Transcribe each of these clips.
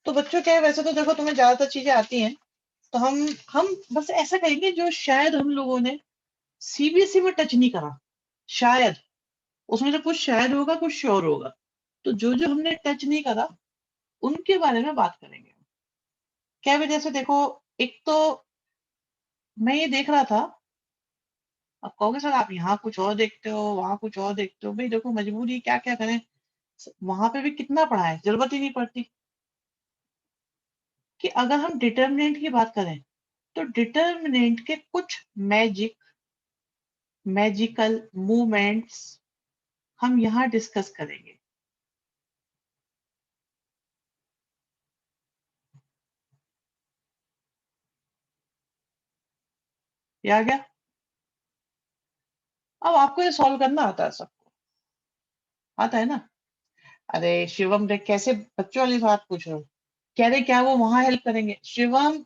तो बच्चों क्या है, वैसे तो देखो तुम्हें ज्यादातर चीजें आती हैं, तो हम बस ऐसा करेंगे जो शायद हम लोगों ने सीबीएसई में टच नहीं करा, शायद उसमें से कुछ शायद होगा कुछ श्योर होगा, तो जो जो हमने टच नहीं करा उनके बारे में बात करेंगे। क्या वजह से देखो, एक तो मैं ये देख रहा था, अब कहोगे सर आप यहाँ कुछ और देखते हो वहां कुछ और देखते हो, भाई देखो मजबूरी क्या क्या करें, वहां पे भी कितना पढ़ा है, जरूरत ही नहीं पड़ती। कि अगर हम डिटर्मिनेंट की बात करें तो डिटर्मिनेंट के कुछ मैजिकल मूवमेंट्स हम यहाँ डिस्कस करेंगे। ये आ गया। अब आपको ये सॉल्व करना आता है, सबको आता है ना। अरे शिवम रे, कैसे बच्चों वाली बात पूछ रहे हो, कह रहे क्या वो वहां हेल्प करेंगे? शिवम,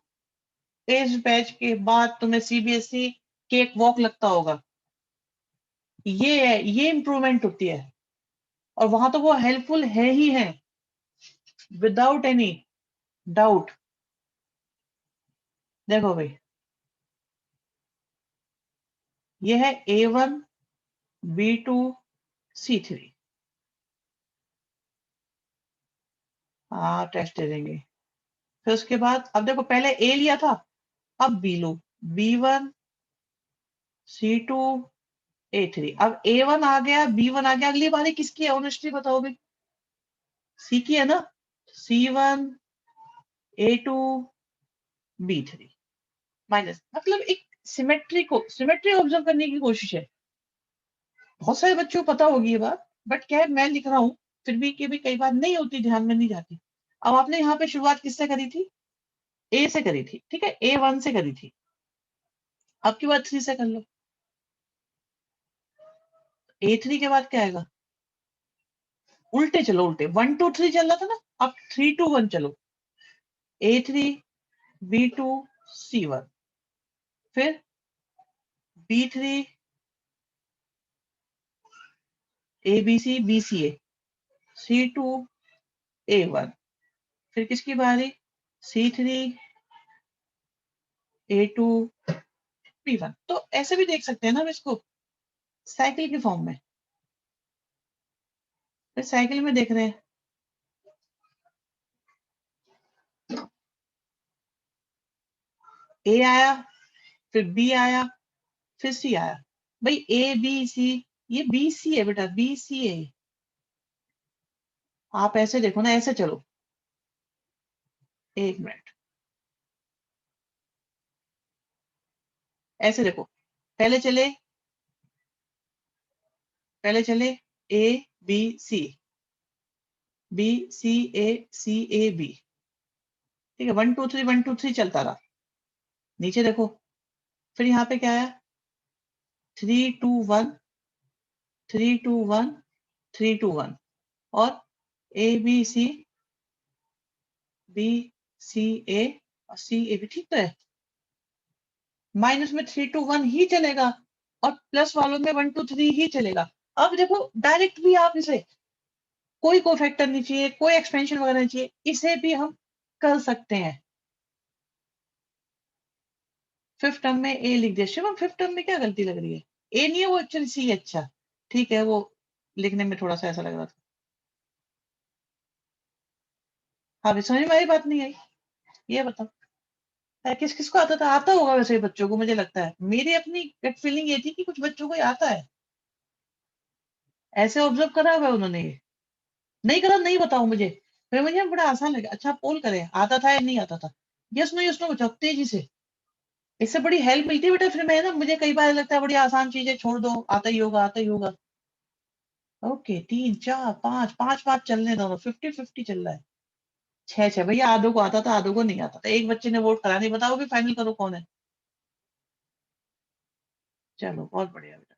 इस बैच के बाद तुम्हें सीबीएसई केक वॉक लगता होगा, ये इम्प्रूवमेंट होती है, और वहां तो वो हेल्पफुल है ही है, विदाउट एनी डाउट। देखो भाई, ये है A1 B2 C3। हाँ टेस्ट दे देंगे। फिर उसके बाद अब देखो, पहले ए लिया था, अब बी लो, B1 C2 A3। अब A1 आ गया B1 आ गया, अगली बारी किसकी है ऑनेस्टली बताओ भाई? सी की है ना। C1 A2 B3 माइनस, मतलब एक सिमेट्री ऑब्जर्व करने की कोशिश है। बहुत सारे बच्चों को पता होगी ये बात, बट क्या है मैं लिख रहा हूँ, फिर भी कि भी कई बार नहीं होती, ध्यान में नहीं जाती। अब आपने यहाँ पे शुरुआत किससे करी थी? ए से करी थी, ठीक है, A1 से करी थी। अब की बात 3 से कर लो। A3 के बाद क्या आएगा? उल्टे चलो, उल्टे 1 2 3 चल रहा था ना, अब 3 2 1 चलो। A3 B2 C1, फिर B3 ABC BCA C2 A1, फिर किसकी बारी? C3 A2 B1। तो ऐसे भी देख सकते हैं ना हम इसको, साइकिल के फॉर्म में। फिर साइकिल में देख रहे हैं, ए आया, फिर बी आया, फिर सी आया। भाई ए बी सी, ये बी सी है बेटा, बी सी है। आप ऐसे देखो ना, ऐसे चलो, एक मिनट, ऐसे देखो, पहले चले पहले चले A B C, B C A B, ठीक है, 1 2 3 1 2 3 चलता रहा। नीचे देखो, फिर यहाँ पे क्या आया? 3 2 1 3 2 1 3 2 1, और ए बी सी ए और सी ए बी, ठीक तो है। माइनस में 3 2 1 ही चलेगा, और प्लस वालों में 1 2 3 ही चलेगा। अब देखो डायरेक्ट भी आप इसे, कोई कोफैक्टर नहीं चाहिए, कोई एक्सपेंशन वगैरह नहीं चाहिए, इसे भी हम कर सकते हैं। फिफ्थ टर्म में ए लिख दिया। शिवम फिफ्थ टर्म में क्या गलती लग रही है? ए नहीं है वो, एक्चुअली सी है। अच्छा ठीक है, वो लिखने में थोड़ा सा ऐसा लग रहा था। हाँ भी समझ में आई, बात नहीं आई? ये बताओ, किस किस को आता था? आता होगा वैसे ही बच्चों को, मुझे लगता है, मेरी अपनी गट फीलिंग ये थी कि कुछ बच्चों को ये आता है, ऐसे ऑब्जर्व करा हुआ है उन्होंने ये। नहीं करा नहीं, बताओ मुझे, फिर मुझे बड़ा आसान लगा। अच्छा पोल करें, आता था या नहीं आता था? यस नो बताओ तेजी से, इससे बड़ी हेल्प मिलती है बेटा। फिर मैं ना, मुझे कई बार लगता है बड़ी आसान चीजें छोड़ दो, आता ही होगा आता ही होगा। ओके, 3 4 5 5 5 चलने दो, 50-50 चल रहा है। 6 6 भैया, आधो को आता था आधो को नहीं आता था, एक बच्चे ने वोट करा नहीं, बताओ भी फाइनल करो कौन है। चलो बहुत बढ़िया बेटा,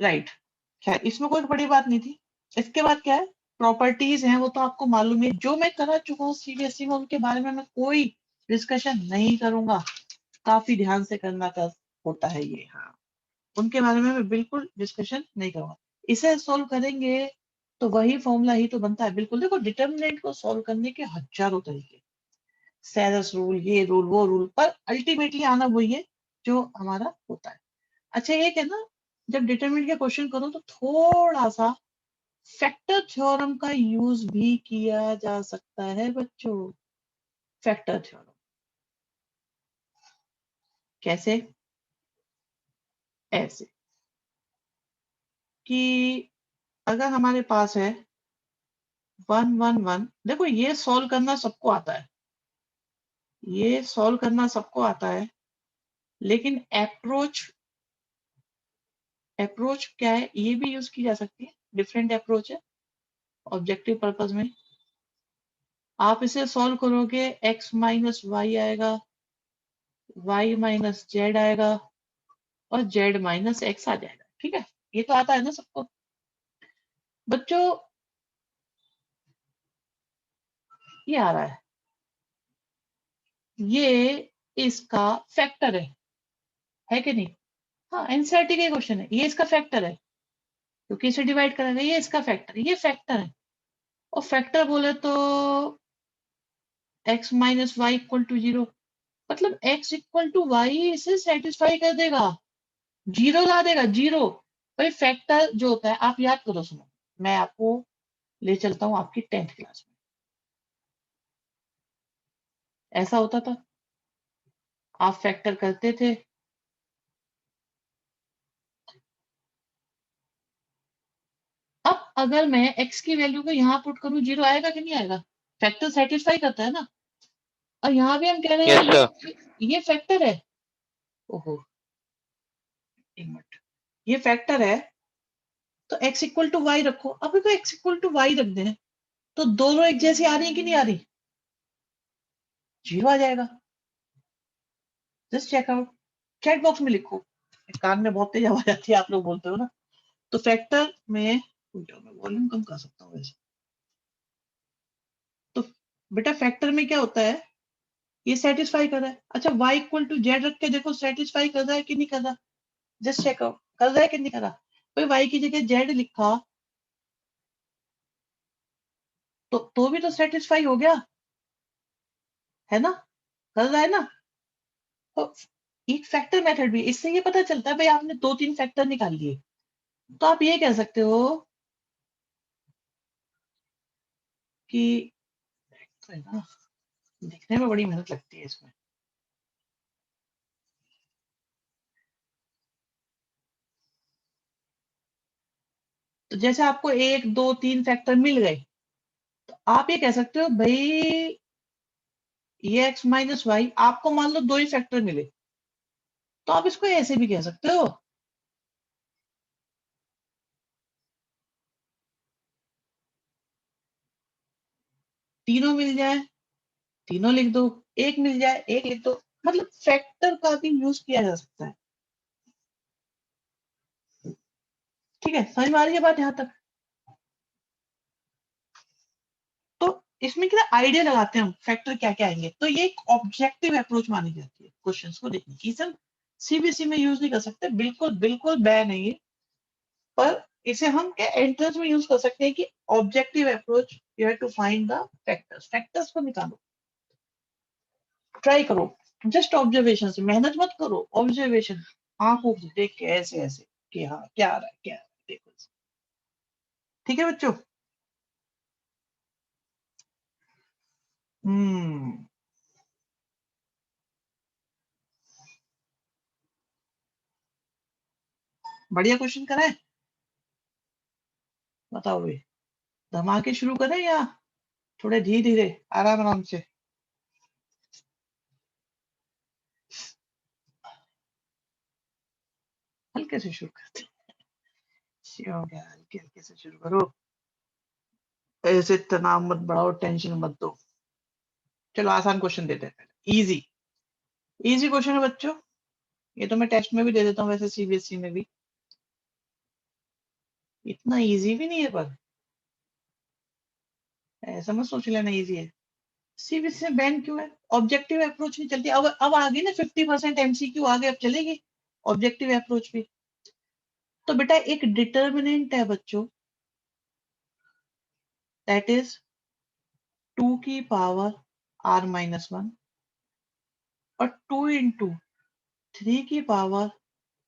राइट। खैर इसमें कोई बड़ी बात नहीं थी। इसके बाद क्या है, प्रॉपर्टीज हैं, वो तो आपको मालूम है, जो मैं करा चुका हूँ सीबीएसई में, उनके बारे में मैं कोई डिस्कशन नहीं करूंगा। काफी ध्यान से करना का होता है ये, हाँ, उनके बारे में मैं बिल्कुल डिस्कशन नहीं करूंगा। इसे सोल्व करेंगे तो वही फॉर्मूला ही तो बनता है। बिल्कुल देखो, डिटर्मिनेंट को सॉल्व करने के हजारों तरीके, सेरस रूल, ये रूल, वो रूल, पर अल्टीमेटली आना वही है जो हमारा होता है। अच्छा, एक है ना, जब डिटरमिनेंट के क्वेश्चन करो तो थोड़ा सा फैक्टर थ्योरम का यूज भी किया जा सकता है बच्चों। फैक्टर थ्योरम कैसे? ऐसे कि अगर हमारे पास है 1 1 1, देखो ये सॉल्व करना सबको आता है, ये सॉल्व करना सबको आता है, लेकिन अप्रोच, अप्रोच क्या है ये भी यूज की जा सकती है, डिफरेंट अप्रोच है ऑब्जेक्टिव पर्पज में। आप इसे सॉल्व करोगे, x माइनस वाई आएगा, y माइनस जेड आएगा, और z माइनस एक्स आ जाएगा। ठीक है, ये तो आता है ना सबको बच्चों। ये आ रहा है, ये इसका फैक्टर है कि नहीं? हाँ, एनसीईआरटी का क्वेश्चन है, ये इसका फैक्टर है क्योंकि इसे डिवाइड करेंगे, ये इसका फैक्टर, ये फैक्टर है। और फैक्टर बोले तो x minus y equal to 0, मतलब x इक्वल टू वाई इसे सेटिस्फाई कर देगा, जीरो ला देगा, जीरो। भाई फैक्टर जो होता है, आप याद करो, सुनो, मैं आपको ले चलता हूँ आपकी 10th क्लास में। ऐसा होता था, आप फैक्टर करते थे, अब अगर मैं x की वैल्यू को यहाँ पुट करूँ, जीरो आएगा कि नहीं आएगा? फैक्टर सेटिस्फाई करता है ना। और यहाँ भी हम कह रहे हैं यस सर। ये फैक्टर है। ओहो, एक मिनट, ये फैक्टर है, तो x इक्वल टू वाई रखो। अब देखो x इक्वल टू वाई रख दें तो दोनों एक जैसी आ रही है कि नहीं आ रही? जीरो आ जाएगा। Just check out, chat box में लिखो, कान में बहुत तेज आवाज आती है, आप लोग बोलते हो ना। तो फैक्टर में वॉल्यूम कम कर सकता हूँ वैसे। तो बेटा फैक्टर में क्या होता है, ये सेटिस्फाई कर रहा है। अच्छा, y इक्वल टू जेड रख के देखो सेटिस्फाई कर रहा है कि नहीं कर रहा, जस्ट चेक आउट, कर रहा है कि नहीं कर रहा। भाई y की जगह जेड लिखा तो भी तो सेटिस्फाई हो गया, है ना, कर रहा है ना। तो एक फैक्टर मेथड भी, इससे ये पता चलता है भाई आपने 2 3 फैक्टर निकाल लिए, तो आप ये कह सकते हो कि है ना, दिखने में बड़ी मेहनत लगती है इसमें। तो जैसे आपको 1 2 3 फैक्टर मिल गए, तो आप ये कह सकते हो भाई ये x माइनस वाई, आपको मान लो 2 ही फैक्टर मिले, तो आप इसको ऐसे भी कह सकते हो। तीनों मिल जाए, तीनों लिख दो, एक मिल जाए, एक लिख दो, मतलब फैक्टर का भी यूज किया जा सकता है। ठीक है, समझ में आ रही है बात यहाँ तक? तो इसमें क्या आइडिया लगाते हैं हम, फैक्टर क्या क्या आएंगे, तो ये एक ऑब्जेक्टिव अप्रोच मानी जाती है क्वेश्चंस को देखने की। सर सीबीएसई में यूज नहीं कर सकते, बिल्कुल बिल्कुल बैन है ये, पर इसे हम क्या एंट्रेंस में यूज कर सकते हैं कि objective approach, you have to find the factors, factors को निकालो, ट्राई करो, जस्ट ऑब्जर्वेशन से, मेहनत मत करो, ऑब्जर्वेशन, आंखों से देख के ऐसे ऐसे कि हाँ क्या आ रहा है, क्या आ रहा है, देखो। ठीक है बच्चों? हम्म, बढ़िया क्वेश्चन करा है, बताओ भाई, धमाके शुरू करें या थोड़े धीरे धीरे, आराम आराम से? हल्के से शुरू करते हैं, हो गया, हल्के हल्के से शुरू करो, ऐसे तनाव मत बढ़ाओ, टेंशन मत दो। चलो आसान क्वेश्चन देते हैं पहले, इजी, इजी क्वेश्चन है बच्चों, ये तो मैं टेस्ट में भी दे देता हूँ, वैसे सीबीएसई में भी। इतना इजी भी नहीं है, पर ऐसा मत सोच लेना इजी है। सीबीएसई में बैन क्यों है? ऑब्जेक्टिव अप्रोच नहीं चलती, अब आ गई ना 50% एमसीक्यू आ गए, अब चलेगी ऑब्जेक्टिव अप्रोच भी। तो बेटा एक डिटर्मिनेंट है बच्चों, दैट इज 2 की पावर r-1 और 2 इंटू 3 की पावर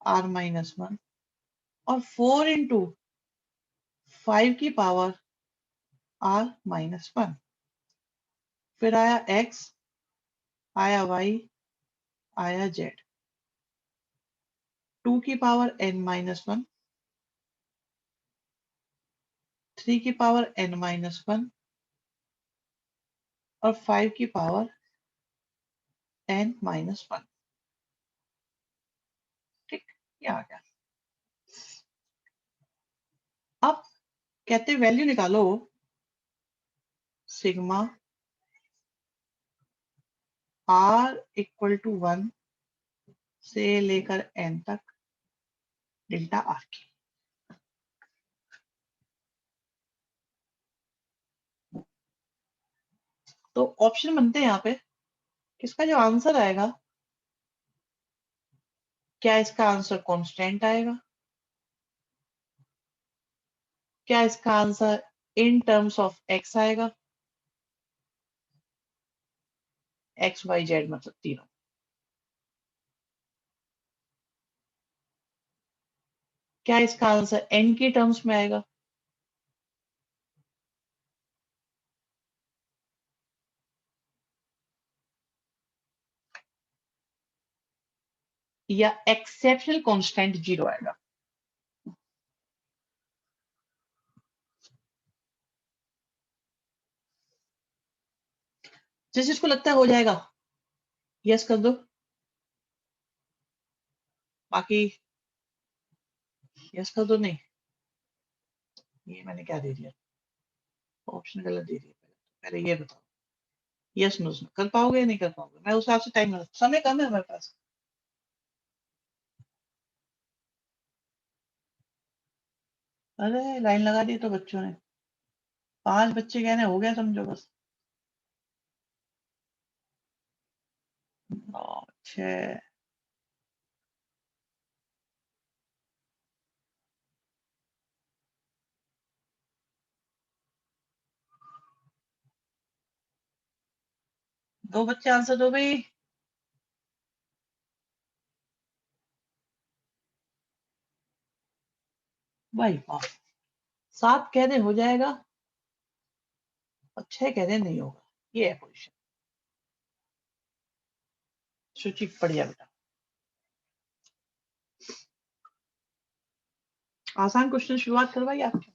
r-1 और 4 इंटू 5 की पावर r-1। फिर आया x, आया y, आया z। 2 की पावर n-1, 3 की पावर n-1 और 5 की पावर n-1। ठीक, ये आ गया। अब कहते वैल्यू निकालो सिग्मा r इक्वल टू 1 से लेकर n तक डेल्टा r की। तो ऑप्शन बनते हैं यहाँ पे, इसका जो आंसर आएगा, क्या इसका आंसर कांस्टेंट आएगा, क्या इसका answer in terms of x आएगा, x y z मतलब तीनों, क्या इसका आंसर n के टर्म्स में आएगा, या एक्सेप्शनल कांस्टेंट 0 आएगा। जिस जिसको लगता है हो जाएगा यस कर दो, बाकी यस कर दो। नहीं, ये मैंने क्या दे दिया, ऑप्शन गलत दे दिया। पहले ये बताओ यस नो कर पाओगे या नहीं कर पाओगे, मैं उस हिसाब से टाइम, समय कम है हमारे पास। अरे लाइन लगा दी तो बच्चों ने, 5 बच्चे कहने हो गया समझो बस। 9 6 2 बच्चे आंसर दो भाई। भाई वाह, 7 कहने हो जाएगा और 6 कहने नहीं होगा, ये है पोजिशन। सूची पड़ जाए बेटा। आसान क्वेश्चन शुरुआत करवाइए आपके।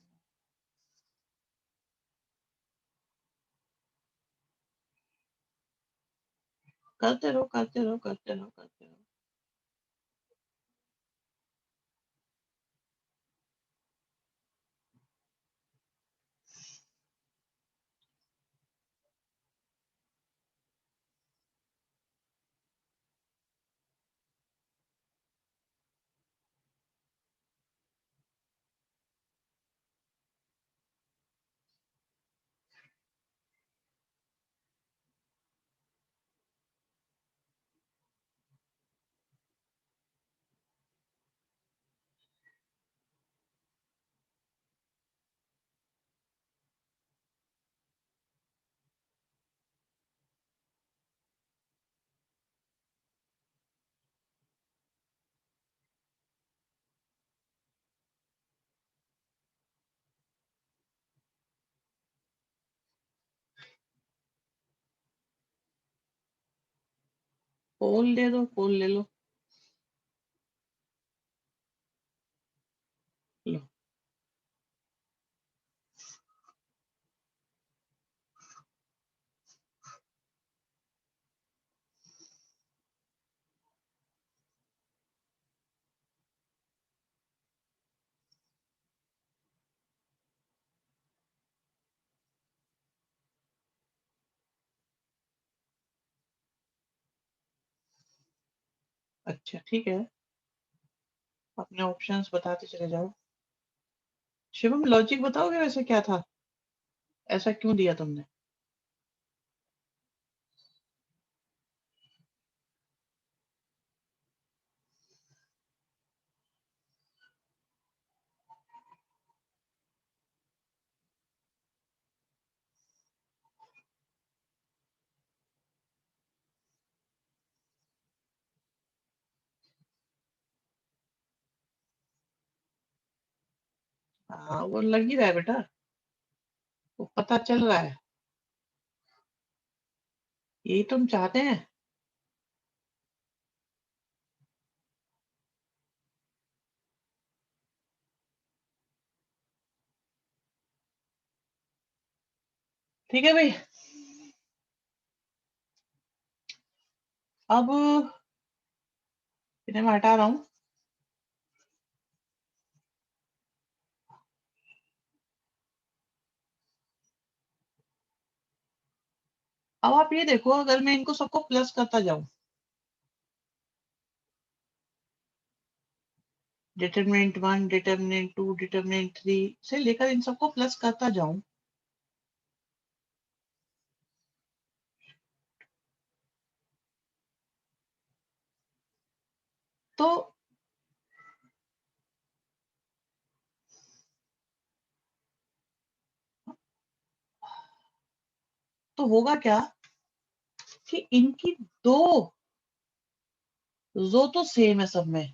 करते रहो करते रहो करते रहो करते रहो। पोल दे दो, पोल ले लो। लो, अच्छा ठीक है, अपने ऑप्शंस बताते चले जाओ। शिवम लॉजिक बताओगे वैसे क्या था, ऐसा क्यों दिया तुमने। हाँ वो लग ही रहा है बेटा, वो पता चल रहा है, यही तुम चाहते हैं। ठीक है भाई, अब इन्हें मैं हटा रहा हूँ। अब आप ये देखो, अगर मैं इनको सबको प्लस करता जाऊं, डिटरमिनेंट 1, डिटरमिनेंट 2, डिटरमिनेंट 3 से लेकर इन सबको प्लस करता जाऊं, तो होगा क्या कि इनकी दो रो तो सेम है सब में,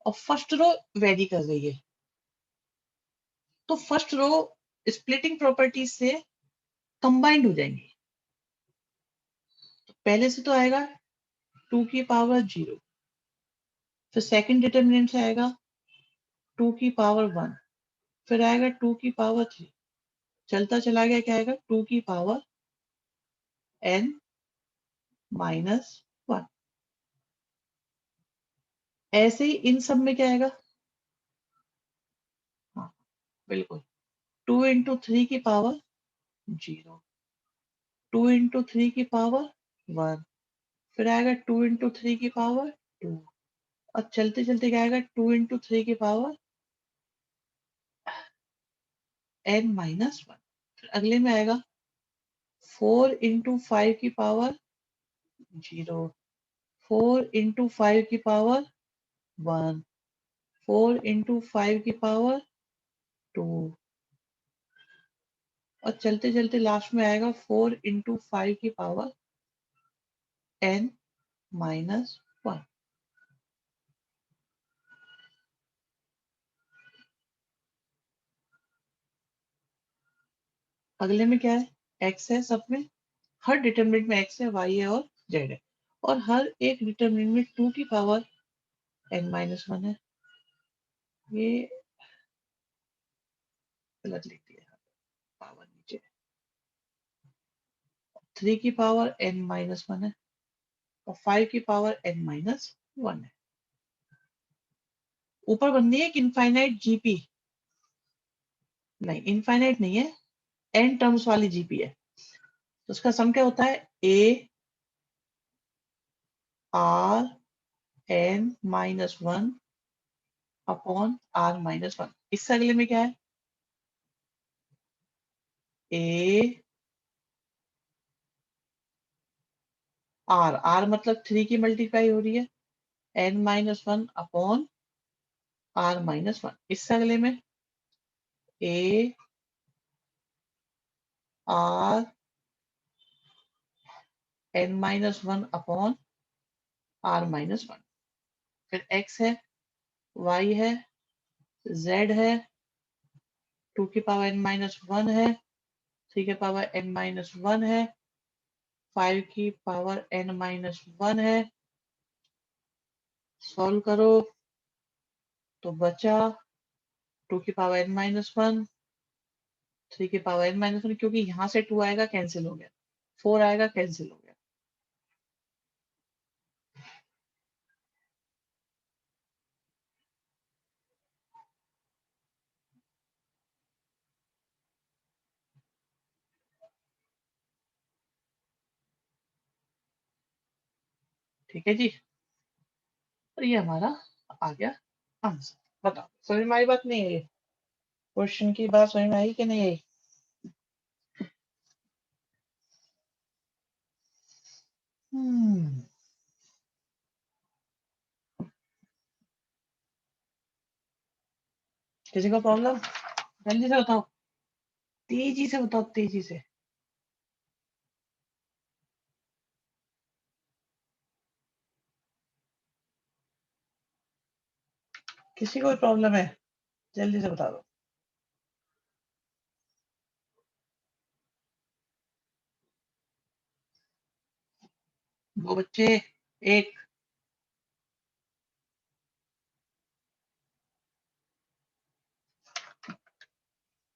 और फर्स्ट रो वेरी कर रही है, तो फर्स्ट रो स्प्लिटिंग प्रॉपर्टी से कंबाइंड हो जाएंगी। तो पहले से तो आएगा 2 की पावर 0, फिर सेकंड डिटरमिनेंट से आएगा 2 की पावर 1, फिर आएगा 2 की पावर 3, चलता चला गया, क्या आएगा 2 की पावर n माइनस 1। ऐसे ही इन सब में क्या आएगा, हाँ बिल्कुल, 2 इंटू 3 की पावर 0, 2 इंटू 3 की पावर 1, फिर आएगा 2 इंटू 3 की पावर 2, और चलते चलते क्या आएगा 2 इंटू 3 की पावर n माइनस 1। फिर अगले में आएगा 4 इंटू 5 की पावर 0, 4 इंटू 5 की पावर 1, 4 इंटू 5 की पावर 2, और चलते चलते लास्ट में आएगा 4 इंटू 5 की पावर n माइनस 1। अगले में क्या है, x है सब में, हर डिटरमिनेंट में x है, y है और z है, और हर एक डिटरमिनेंट में 2 की पावर n माइनस 1 है। ये गलत लिख दिया, पावर नीचे, 3 की पावर n माइनस 1 है, और 5 की पावर n माइनस 1 है। ऊपर बननी है कि इनफाइनाइट जीपी, नहीं इनफाइनाइट नहीं है, n टर्म्स वाली जीपी है। तो उसका सम क्या होता है, a r n minus 1 upon r minus 1। इससे अगले में क्या है, a r मतलब 3 की मल्टीप्लाई हो रही है, n minus 1 upon r minus 1। इससे अगले में a r n minus 1 upon r minus 1। फिर x है, y है, z है, 2 की पावर n माइनस 1 है, 3 की पावर n माइनस 1 है, 5 की पावर n माइनस 1 है। सॉल्व करो तो बचा 2 की पावर n माइनस 1, 3 की पावर n माइनस 1, क्योंकि यहाँ से 2 आएगा कैंसिल हो गया, 4 आएगा कैंसिल हो गया। ठीक है जी, तो ये हमारा आ गया आंसर। बताओ समझ में आई बात नहीं है, ये क्वेश्चन की बात समझ में आई कि नहीं आई? हम्म, किसी को प्रॉब्लम, जल्दी से बताओ, तेजी से बताओ, तेजी से। किसी को प्रॉब्लम है? जल्दी से बता दो। 2 बच्चे, 1।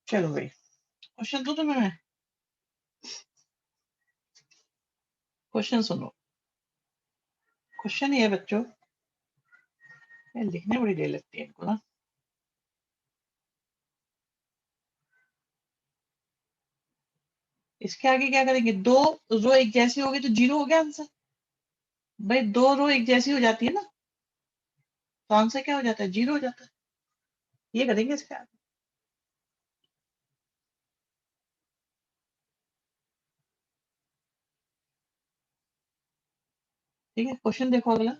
चलो भाई, क्वेश्चन दो तुम्हें मैं। क्वेश्चन सुनो। क्वेश्चन ये है बच्चों, ये लिखने बड़ी देर लगती है इनको ना। इसके आगे क्या करेंगे? 2 रो एक जैसी होगी तो 0 हो गया आंसर। भाई 2 रो एक जैसी हो जाती है ना, तो आंसर क्या हो जाता है? 0 हो जाता है। ये करेंगे इसके आगे। ठीक है, क्वेश्चन देखो अगला।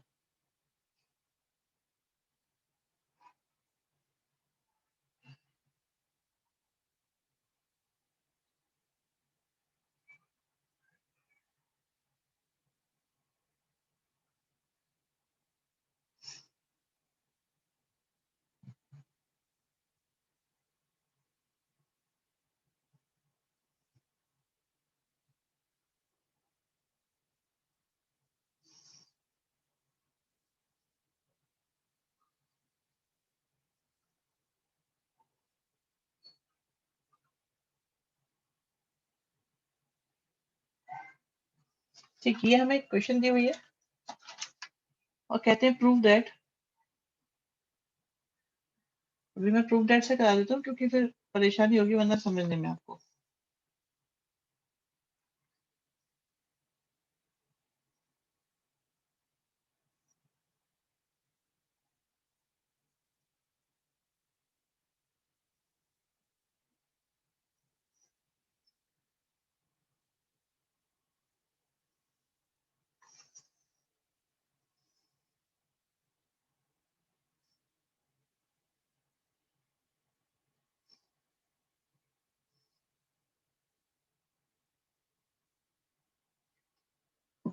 ठीक, ये हमें क्वेश्चन दी हुई है और कहते हैं प्रूव दैट। अभी मैं प्रूव दैट से करा देता हूँ क्योंकि फिर परेशानी होगी वरना समझने में आपको।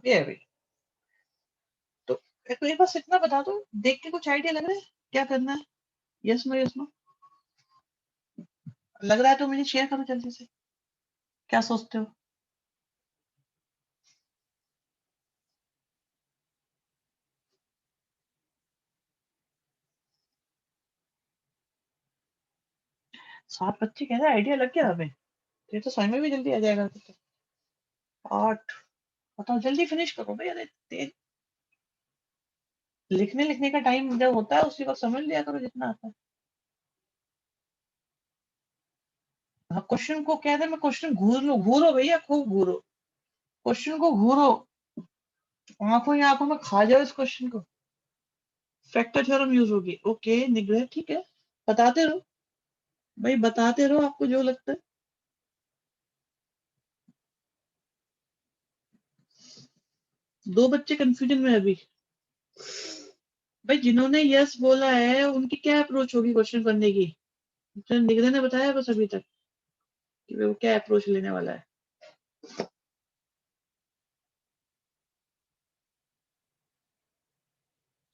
ये है भाई। तो एक बस इतना बता दो, देख के कुछ आइडिया लग रहा है क्या करना है? Yes no, yes no. लग रहा है तो मुझे शेयर करो जल्दी से, क्या सोचते हो? 7 बच्चे कह रहे हैं, आइडिया लग गया हमें। ये तो समझ में भी जल्दी आ जाएगा फिर तो। 8। बताओ जल्दी फिनिश करो भाई, अरे तेज। लिखने लिखने का टाइम जब होता है उसी वक्त समझ लिया करो जितना आता है। हाँ, क्वेश्चन को कह दे, मैं क्वेश्चन घूर लो, घूरो भैया खूब घूरो। क्वेश्चन को घूरो, आंखों ही आंखों में खा जाओ इस क्वेश्चन को। फैक्टर थ्योरम यूज होगी, ओके निग्रह, ठीक है। बताते रहो भाई, बताते रहो आपको जो लगता है। 2 बच्चे कंफ्यूजन में हैं अभी। भाई जिन्होंने यस बोला है उनकी क्या अप्रोच होगी क्वेश्चन करने की? तो निग्रह ने बताया बस अभी तक कि वो क्या अप्रोच लेने वाला है।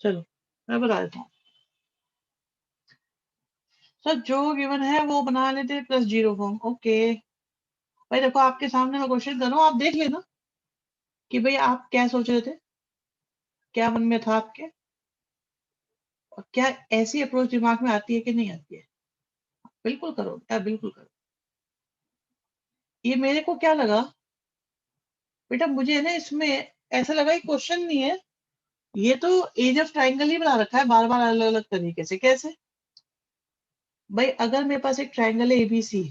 चलो मैं बता देता हूँ। सर जो गिवन है वो बना लेते प्लस 0 फॉर्म, ओके। भाई देखो आपके सामने मैं क्वेश्चन कर रहा हूँ, आप देख लेना कि भाई आप क्या सोच रहे थे, क्या मन में था आपके, और क्या ऐसी अप्रोच दिमाग में आती है कि नहीं आती है। बिल्कुल करो क्या, बिल्कुल करो। ये मेरे को क्या लगा बेटा, मुझे ना इसमें ऐसा लगा कि क्वेश्चन नहीं है, ये तो एज ऑफ ट्राइंगल ही बना रखा है बार बार अलग अलग तरीके से। कैसे? भाई अगर मेरे पास एक ट्राइंगल है एबीसी,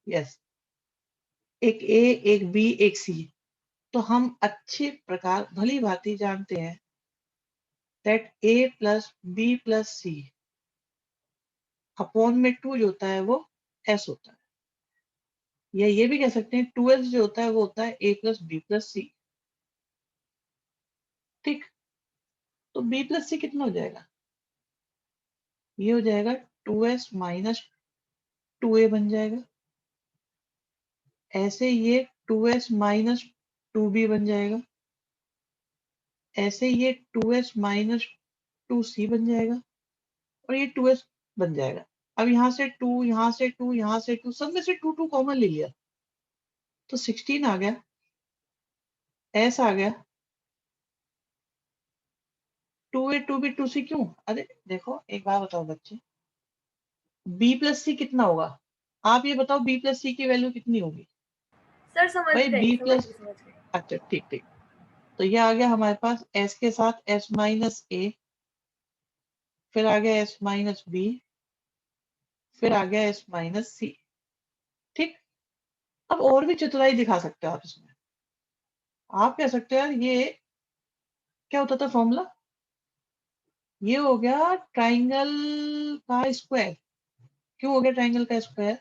यस, एक ए, एक बी, एक सी, तो हम अच्छे प्रकार भली भांति जानते हैं that A plus B plus C upon में 2 जो होता है वो एस होता है। या ये भी कह सकते हैं 2s जो होता है वो होता है ए प्लस बी प्लस सी। ठीक, तो बी प्लस सी कितना हो जाएगा? ये हो जाएगा 2s माइनस 2a बन जाएगा। ऐसे ये 2s माइनस 2b बन जाएगा। ऐसे ये 2s माइनस 2c बन जाएगा। और ये 2s बन जाएगा। अब यहाँ से 2, यहाँ से 2, यहाँ से 2, सब में से 2 2 कॉमन ले लिया तो 16 आ गया, एस आ गया। 2a 2b 2c क्यों? अरे देखो एक बात बताओ बच्चे, b प्लस सी कितना होगा? आप ये बताओ b प्लस सी की वैल्यू कितनी होगी? सर समझ भाई गई, b समझ प्लस, गई, समझ गई। अच्छा ठीक ठीक। तो ये आ गया हमारे पास s के साथ s माइनस ए, फिर आ गया s माइनस बी, फिर आ गया s माइनस सी। ठीक। अब और भी चतुराई दिखा सकते हो आप इसमें। आप कह सकते हो यार ये क्या होता था फॉर्मूला, ये हो गया ट्राइंगल का स्क्वायर। क्यों हो गया ट्राइंगल का स्क्वायर?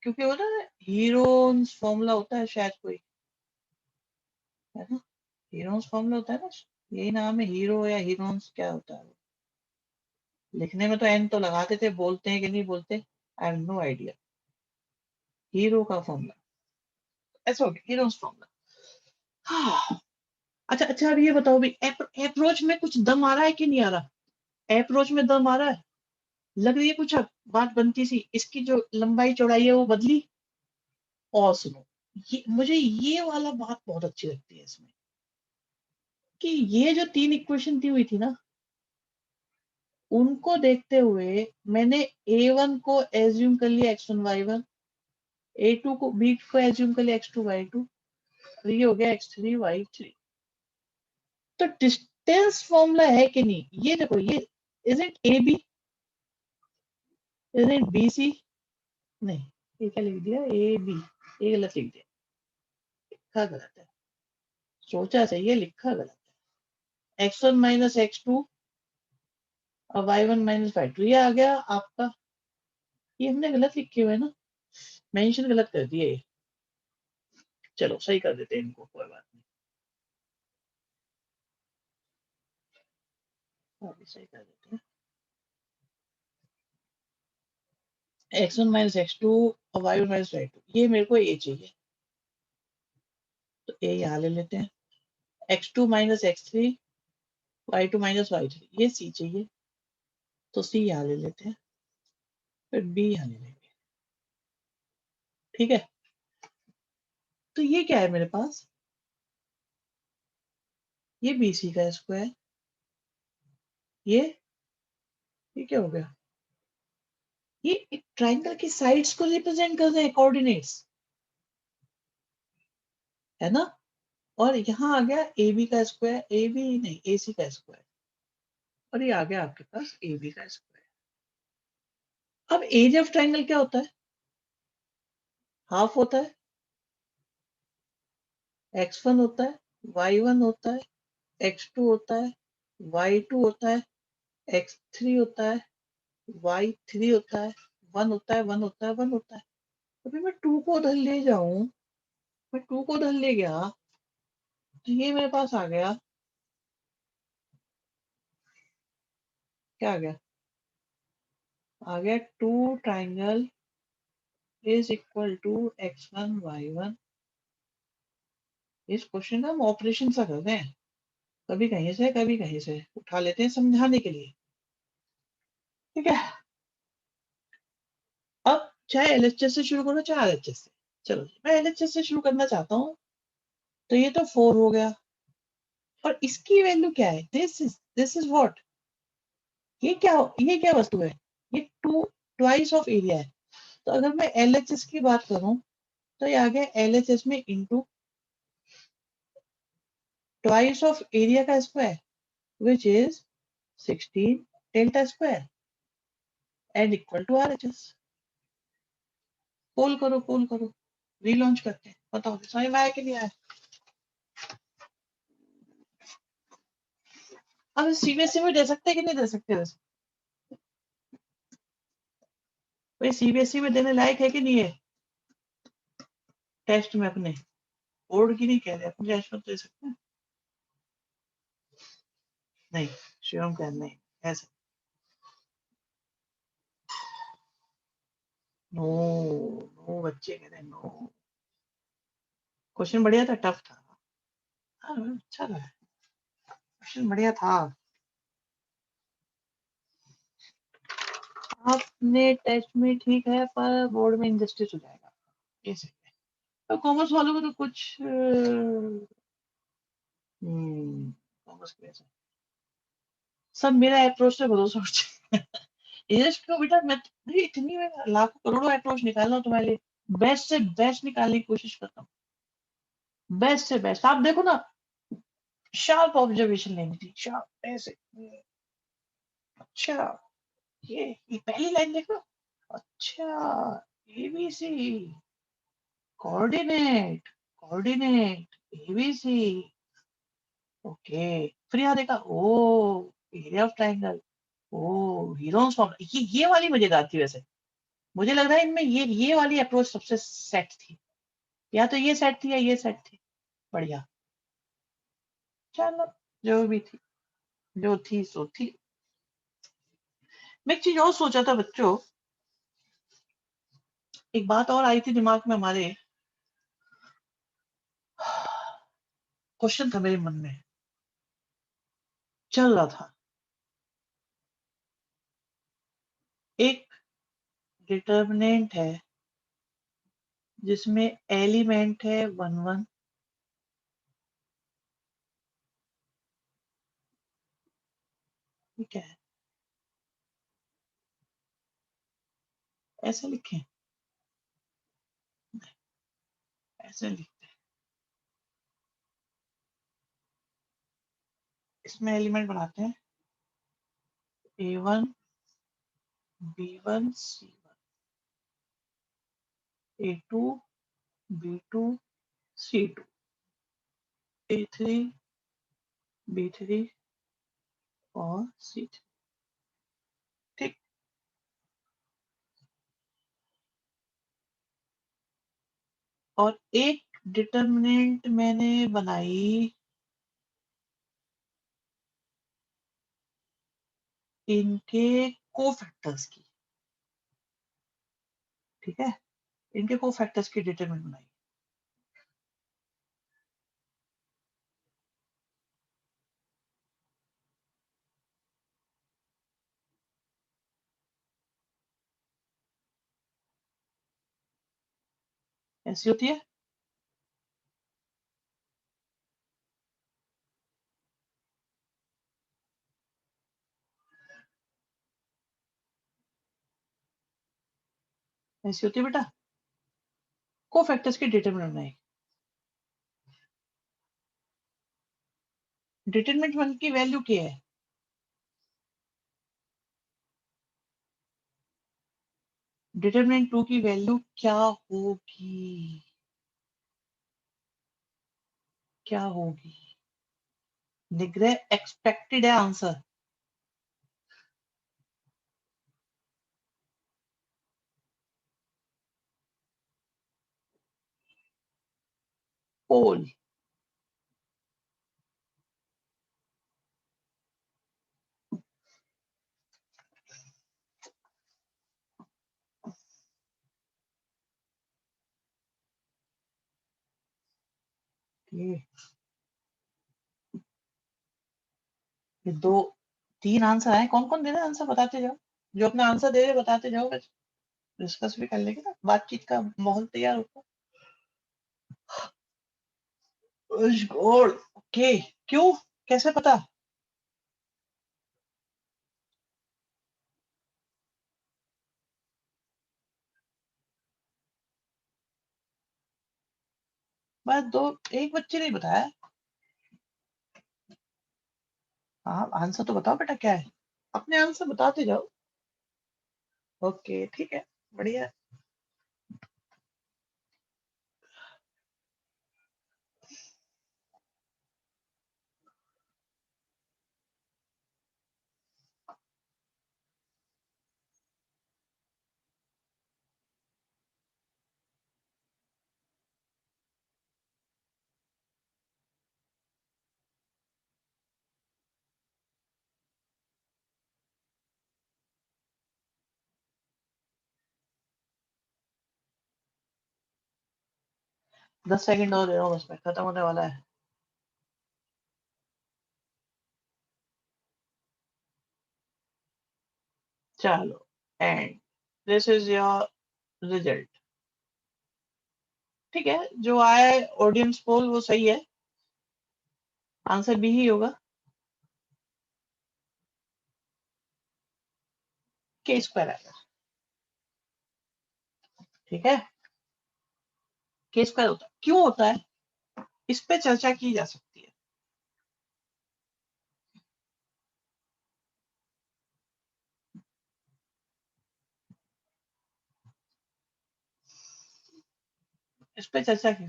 क्योंकि वो ना हीरोन्स फॉर्मूला होता है शायद कोई, है ना? हीरोन्स फॉर्मूला होता है ना, यही नाम है हीरो या हीरोन्स, क्या होता है वो? लिखने में तो एन तो लगाते थे, बोलते हैं कि नहीं बोलते, I have no idea. Hero का फॉर्मूला ऐसा हो गया, हीरोन्स फॉर्मूला। हाँ। अच्छा अच्छा, अब ये बताओ भी अप्रोच में कुछ दम आ रहा है कि नहीं आ रहा? अप्रोच में दम आ रहा है, लग रही है कुछ अब बात बनती सी, इसकी जो लंबाई चौड़ाई है वो बदली। और सुनो, ये मुझे ये वाला बात बहुत अच्छी लगती है इसमें, कि ये जो 3 इक्वेशन दी हुई थी ना, उनको देखते हुए मैंने a1 को एज्यूम कर लिया x1 y1, a2 को b को एज्यूम कर लिया x2 y2, और ये हो गया x3 y3। तो डिस्टेंस फॉर्मूला है कि नहीं ये देखो, ये is it A B, is it B C? नहीं, ये क्या लिख दिया, ए बी, ये गलत लिख दिया, लिखा गलत है, सोचा सही है, लिखा गलत है। x1 माइनस x2 और y1 माइनस y2, ये आ गया आपका, ये हमने गलत लिखे हुए है ना, मेंशन गलत कर दिए ये। चलो सही कर देते हैं इनको, कोई बात नहीं, अभी सही कर देते हैं। x1 माइनस x2 और y1 माइनस y2, ये मेरे को a चाहिए, तो a यहाँ ले लेते हैं। x2 minus x3, y2 minus y3, ये c चाहिए, तो c यहाँ ले लेते हैं, फिर b यहाँ ले लेंगे। ठीक है, तो ये क्या है मेरे पास, ये bc का स्क्वायर, ये क्या हो गया, ये एक ट्राइंगल की साइड्स को रिप्रेजेंट कर रहे हैं, कोऑर्डिनेट्स, है ना? और यहाँ आ गया ए बी का स्क्वायर, ए बी नहीं ए सी का स्क्वायर, और ये आ गया आपके पास ए बी का स्क्वायर। अब एरिया ऑफ ट्राइंगल क्या होता है? हाफ होता है, x1 होता है, y1 होता है, x2 होता है, y2 होता है, x3 होता है, y3 होता है, 1 होता है, 1 होता है, 1 होता है। अभी मैं 2 को उधर ले जाऊं, मैं 2 को उधर ले गया, तो ये मेरे पास आ गया, क्या आ गया 2 triangle is equal to x1 y1। इस क्वेश्चन का हम ऑपरेशन सा करते हैं, कभी कहीं से कभी कहीं से उठा लेते हैं समझाने के लिए। ठीक है, अब चाहे एलएचएस से शुरू करो चाहे आरएचएस से, चलो मैं एलएचएस से शुरू करना चाहता हूँ। तो ये तो 4 हो गया, और इसकी वैल्यू क्या है, दिस इज व्हाट, ये क्या वस्तु है, ये ट्वाइस ऑफ एरिया है। तो अगर मैं एलएचएस की बात करूं, तो ये आ गया एलएचएस में इनटू ट्वाइस ऑफ एरिया का square, which is 16 delta square and equal to RHS. Poll करो, रीलॉन्च करते हैं, बताओ समझ में आया कि नहीं आया? अब सीबीएसई में दे सकते हैं कि नहीं दे सकते वैसे? भाई सीबीएसई में देने लायक है कि नहीं है? टेस्ट में अपने बोर्ड की नहीं कह रहे, अपने टेस्ट में तो दे सकते हैं। नहीं, शिवम कह नहीं ऐसे, नो, नो बच्चे कह रहे हैं नो। क्वेश्चन बढ़िया था, टफ था, हाँ अच्छा था, क्वेश्चन बढ़िया था। आपने टेस्ट में ठीक है पर बोर्ड में इंजस्टिस हो जाएगा, ये सही है। तो कॉमर्स वालों को तो कुछ कॉमर्स कैसे सब मेरा अप्रोच से भरोसा उठ जाए। इंग्लिश को बेटा मैं इतनी मैं लाखों करोड़ों अप्रोच निकाल रहा हूँ तुम्हारे लिए, बेस्ट से बेस्ट निकालने की कोशिश करता हूँ, बेस्ट से बेस्ट। आप देखो ना, शार्प ऑब्जर्वेशन लेनी थी, शार्प ऐसे। अच्छा, ये पहली लाइन देखो। अच्छा, ABC, coordinate, coordinate, ABC, okay. फिर यहाँ देखा, ओ एरिया ऑफ ट्रायंगल, ओ हीरोन्स फॉर्मूला, ये वाली मजेदार थी वैसे। मुझे लग रहा है इनमें ये वाली अप्रोच सबसे सेट थी, या तो ये सेट थी या ये सेट थी। बढ़िया, चलो जो भी थी, जो थी सो थी। मैं एक चीज और सोचा था बच्चों, एक बात और आई थी दिमाग में हमारे, क्वेश्चन था मेरे मन में, चल रहा था। एक डिटर्मिनेंट है जिसमें एलिमेंट है 1 1, ठीक है, ऐसे लिखें, ऐसे लिखते हैं, इसमें एलिमेंट बनाते हैं A1 B1 C1 A2 B2 C2 A3 B3 और C3, ठीक। और एक डिटर्मिनेंट मैंने बनाई इनके कोफैक्टर्स की, ठीक है, इनके कोफैक्टर्स की डिटरमिनेंट बनाई। ऐसी होती है, ऐसी होती है बेटा, कोफैक्टर्स की डिटरमिनेंट बनाई। डिटरमिनेंट 1 की वैल्यू क्या है? डिटरमिनेंट 2 की वैल्यू क्या होगी? क्या होगी? लिख रहे एक्सपेक्टेड है आंसर। पोल, ये दो तीन आंसर आए, कौन कौन दे रहे हैं आंसर बताते जाओ, जो अपना आंसर दे रहे बताते जाओ, बस डिस्कस भी कर लेंगे ना, बातचीत का माहौल तैयार होगा। ओके, क्यों, कैसे पता? बस दो, एक बच्चे ने बताया। हाँ आंसर तो बताओ बेटा क्या है, अपने आंसर बताते जाओ। ओके ठीक है, बढ़िया। दस सेकंड और दे रहा हूँ बस, मैं खत्म होने वाला है। चलो and this is your result. ठीक है, जो आया है ऑडियंस पोल वो सही है, आंसर बी ही होगा। के स्क्वायर आएगा। ठीक है, के स्क्वायर होता है, क्यों होता है इस पे चर्चा की जा सकती है। इस पे चर्चा की,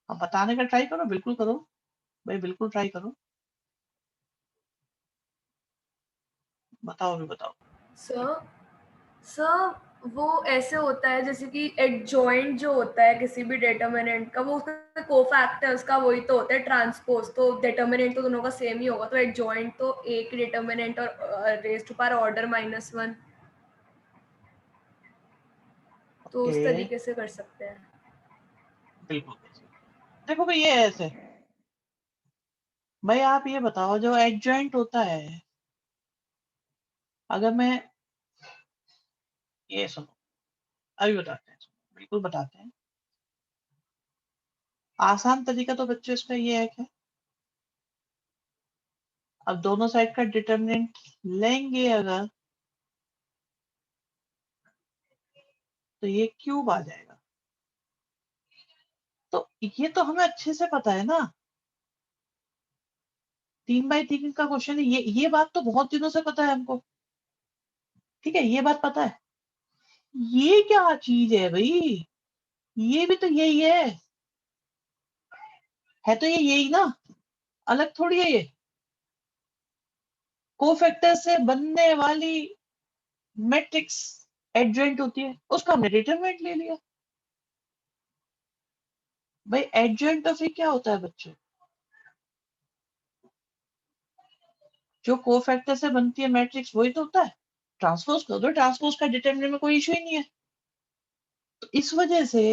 अब बताने का ट्राई करो, बिल्कुल करो भाई, बिल्कुल ट्राई करो, बताओ भी बताओ। सर सर वो ऐसे होता है जैसे कि एडजॉइंट जो होता है किसी भी डिटर्मिनेंट का, वो उसका कोफैक्टर्स का वही तो होता है ट्रांसपोज, तो डिटर्मिनेंट तो दोनों का सेम ही होगा, तो एडजॉइंट तो एक डिटर्मिनेंट और रेज टू पावर ऑर्डर -1, तो ओके, उस तरीके से कर सकते हैं। बिल्कुल। देखो भाई ये ऐसे, भाई आप ये बताओ जो एडजॉइंट होता है, अगर मैं ये सुनो, अभी बताते हैं, बिल्कुल बताते हैं। आसान तरीका तो बच्चों इसका ये है कि अब दोनों साइड का डिटरमिनेंट लेंगे अगर, तो ये क्यूब आ जाएगा। तो ये तो हमें अच्छे से पता है ना, 3x3 का क्वेश्चन है, ये बात तो बहुत दिनों से पता है हमको। ठीक है, ये बात पता है। ये क्या चीज है भाई, ये भी तो यही है तो ये यही ना, अलग थोड़ी है ये। कोफैक्टर से बनने वाली मैट्रिक्स एडजॉइंट होती है, उसका हमने डिटरमिनेंट ले लिया। भाई एडजॉइंट तो फिर क्या होता है बच्चों, जो कोफैक्टर से बनती है मैट्रिक्स वही तो होता है। ट्रांसपोज कर दो, ट्रांसपोज का डिटरमिनेंट में कोई इशू ही नहीं है। तो इस वजह से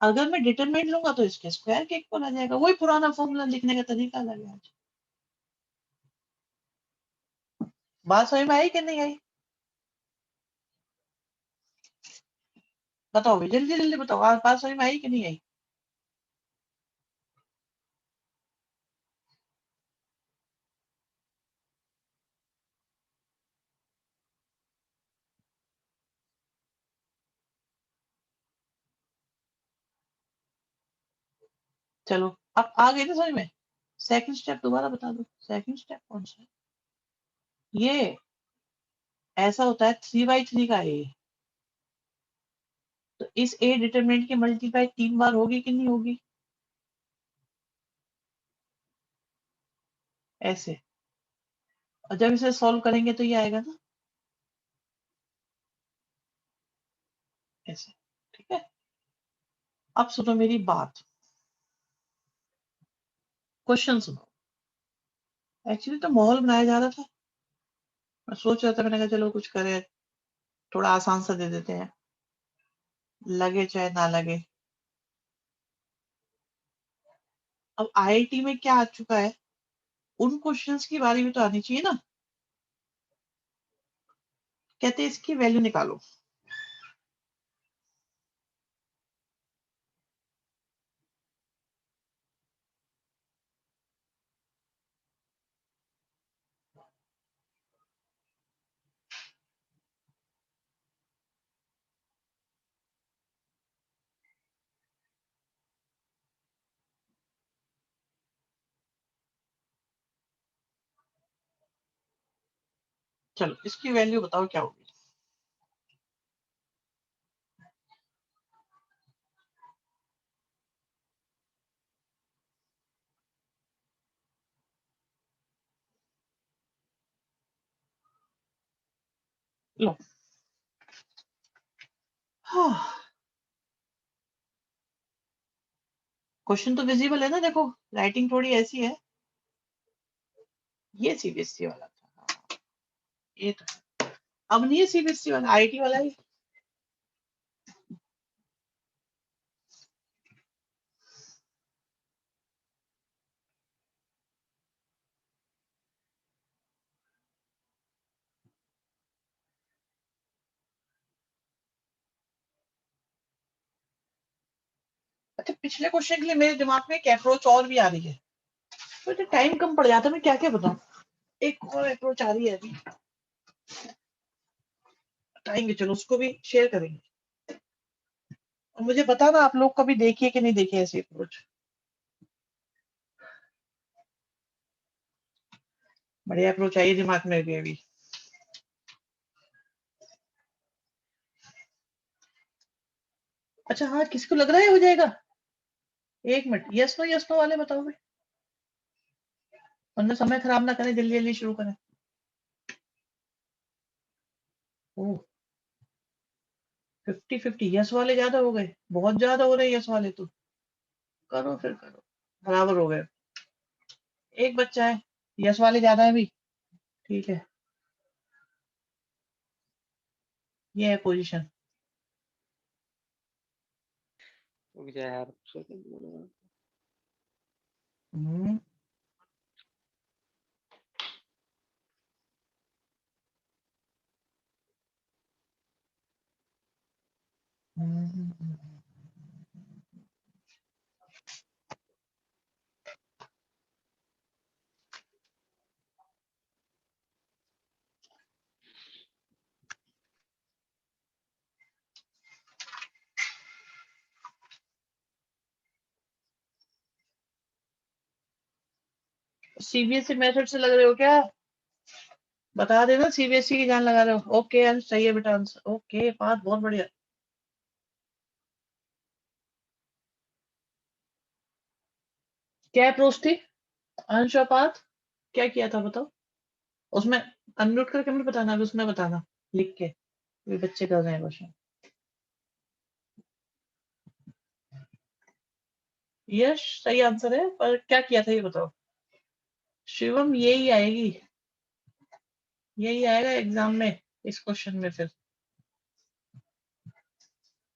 अगर मैं डिटरमिनेंट लूंगा तो इसके स्क्वायर के इक्वल आ जाएगा, वही पुराना फॉर्मूला लिखने का तरीका अलग है आज। बात समझ में आई कि नहीं आई, बताओ भाई, जल्दी जल्दी बताओ, आज बात समझ में आई कि नहीं आई। चलो, अब आ गई ना समझ में। सेकंड स्टेप दोबारा बता दो, सेकंड स्टेप कौन सा है। ये ऐसा होता है 3x3 का ए, तो इस ए डिटरमिनेंट की मल्टीप्लाई 3 बार होगी कि नहीं होगी, ऐसे। और जब इसे सॉल्व करेंगे तो ये आएगा ना, ऐसे। ठीक है, अब सुनो मेरी बात, क्वेश्चन सुनो। एक्चुअली तो माहौल बनाया जा रहा था, मैं सोच रहा था, मैंने कहा चलो कुछ करे, थोड़ा आसान सा दे देते हैं, लगे चाहे ना लगे। अब आईआईटी में क्या आ चुका है, उन क्वेश्चंस की बारी भी तो आनी चाहिए ना। कहते हैं इसकी वैल्यू निकालो। चलो इसकी वैल्यू बताओ क्या होगी। लो, क्वेश्चन तो विजिबल है ना, देखो राइटिंग थोड़ी ऐसी है, ये सीबीएसई वाला था, हाँ, ये तो है। अब नहीं है सीबीएसई वाला, आईआईटी वाला ही। अच्छा, पिछले क्वेश्चन के लिए मेरे दिमाग में एक अप्रोच और भी आ रही है, तो टाइम कम पड़ जाता है, मैं क्या क्या बताऊं। एक और अप्रोच आ रही है अभी, बताएंगे, चलो उसको भी शेयर करेंगे। और मुझे बताना आप लोग कभी देखिए कि नहीं देखिए ऐसी अप्रोच। बढ़िया अप्रोच आई दिमाग में भी अभी। अच्छा हाँ, किसको लग रहा है हो जाएगा? एक मिनट, यस नो वाले बताओ भाई, वरना समय खराब ना करें, जल्दी जल्दी शुरू करें। ओह, 50-50 यस वाले ज्यादा हो गए, बहुत ज्यादा हो रहे हैं यस वाले तो। करो फिर करो, बराबर हो गए। एक बच्चा है, यस वाले ज्यादा है भी, ठीक है, ये है पोजीशन। रुक जा यार, सेकंड में। हम्म, सीबीएसई मेथड से लग रहे हो क्या? बता देना, सीबीएसई की जान लगा रहे हो। ओके यार, सही है बेटा आंसर। ओके पार्थ, बहुत बढ़िया। क्या अप्रोच थी अंश और पार्थ, क्या किया था बताओ? उसमें अनम्यूट करके मत बताना, अभी उसमें बताना लिख के, ये बच्चे कर रहे हैं क्वेश्चन। यश सही आंसर है, पर क्या किया था ये बताओ। शिवम यही आएगी, यही आएगा एग्जाम में, इस क्वेश्चन में फिर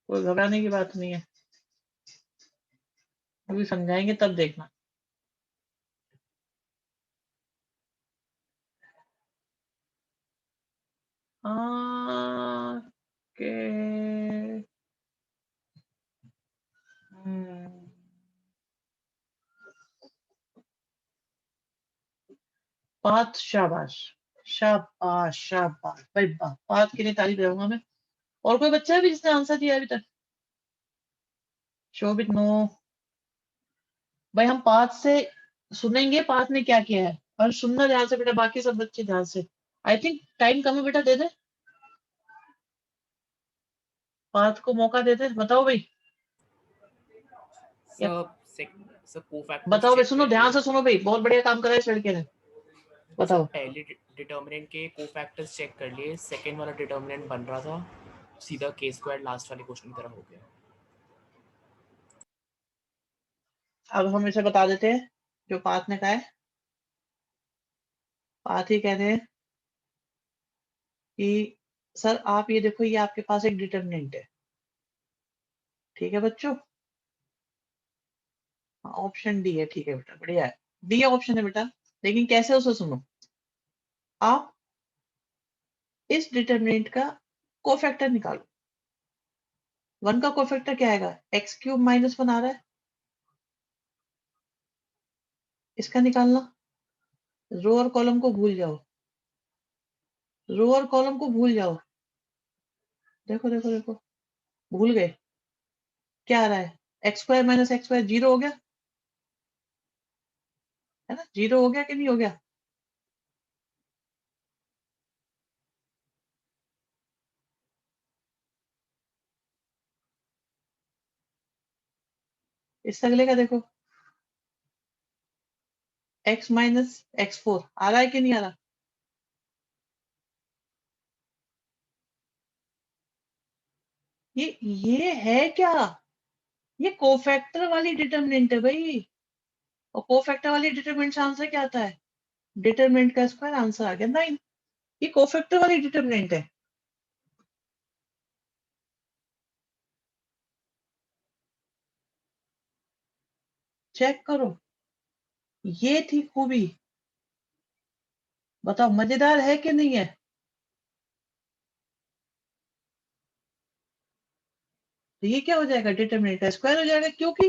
कोई घबराने की बात नहीं है, अभी समझाएंगे तब देखना। के पाँच, शाबाश शाबाश शाबाश भाई, पाँच के लिए तारीफ करूंगा मैं। और कोई बच्चा है भी जिसने आंसर दिया अभी तक? शोभित नो। भाई हम पाँच से सुनेंगे पाँच ने क्या किया है, और सुनना ध्यान से बेटा, बाकी सब बच्चे ध्यान से। आई थिंक टाइम कम है बेटा, दे दे पाँच को मौका, दे दे, बताओ भाई। या सर कोफैक्टर्स बताओ भाई, चेक सुनो ध्यान करिए। से सुनो भाई, बहुत बढ़िया काम करा है इस लड़के ने, सर बताओ। पहले डिटर्मिनेंट के कोफैक्टर्स चेक कर लिए, सेकंड वाला डिटर्मिनेंट बन रहा था, सीधा के स्क्वायर लास्ट वाले क्वेश्चन की तरह हो गया। अब हम इसे बता देते हैं जो पाथ ने कहा है। पाथ ही कहते हैं कि सर आप ये देखो, ये आपके पास एक डिटर्मिनेंट है, ठीक है बच्चों। ऑप्शन डी है, ठीक है बेटा, बढ़िया है, डी ऑप्शन है बेटा। लेकिन कैसे, उसे सुनो। आप इस डिटर्मिनेंट का कोफैक्टर निकालो। वन का कोफैक्टर क्या आएगा, एक्स क्यूब माइनस वन आ रहा है, इसका निकालना। रो और कॉलम को भूल जाओ, रो और कॉलम को भूल जाओ। देखो देखो देखो, भूल गए, क्या आ रहा है, x square minus x square zero हो गया, है ना, जीरो हो गया कि नहीं हो गया? इस अगले का देखो, एक्स माइनस एक्स फोर आ रहा है कि नहीं आ रहा? ये है क्या, ये कोफैक्टर वाली डिटर्मिनेंट है भाई। और कोफैक्टर वाली डिटर्मिनेंट से आंसर क्या आता है, डिटर्मिनेंट का स्क्वायर, आंसर आ गया 9। ये कोफैक्टर वाली डिटर्मिनेंट है, चेक करो, ये थी खूबी। बताओ मजेदार है कि नहीं है? तो ये क्या हो जाएगा, डिटरमिनेंट का स्क्वायर हो जाएगा, क्योंकि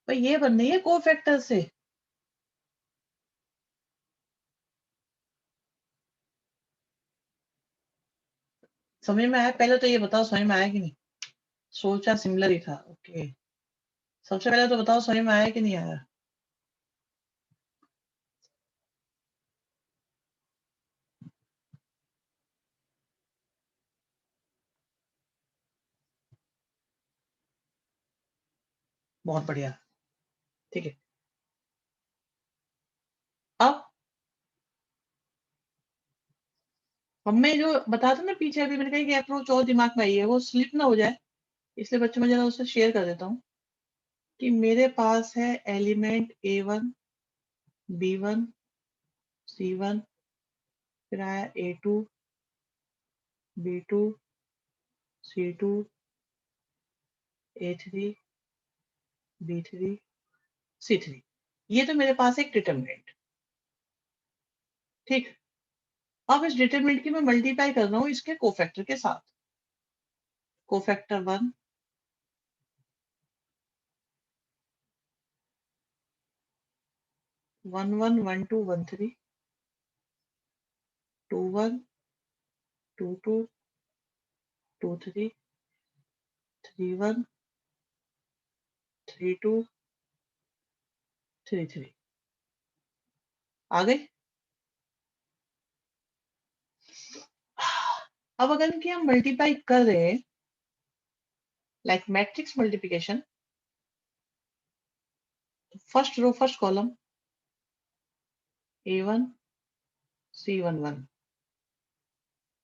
भाई ये बन रही है कोफैक्टर से। समझ में आया? पहले तो ये बताओ समझ में आया कि नहीं? सोचा सिमिलर ही था। ओके, सबसे पहले तो बताओ समझ में आया कि नहीं आया? बहुत बढ़िया, ठीक है। अब मैं जो बता था ना पीछे, अभी मैंने कहा कि अप्रोच और दिमाग में आई है, वो स्लिप ना हो जाए, इसलिए बच्चों में जरा उससे शेयर कर देता हूँ कि मेरे पास है एलिमेंट A1 B1 C1, फिर आया A2 B2 C2 A3 B3 C3। ये तो मेरे पास एक डिटरमिनेंट, ठीक। अब इस डिटरमिनेंट की मैं मल्टीप्लाई कर रहा हूँ इसके कोफैक्टर के साथ। कोफैक्टर 1 1 1 1 2 1 3 2 1 2 2 2 3 3 1 3 2 3 3। आ गए? अब अगर इनकी हम मल्टीप्लाई कर रहे हैं like matrix multiplication, first row first column A1 C1 1,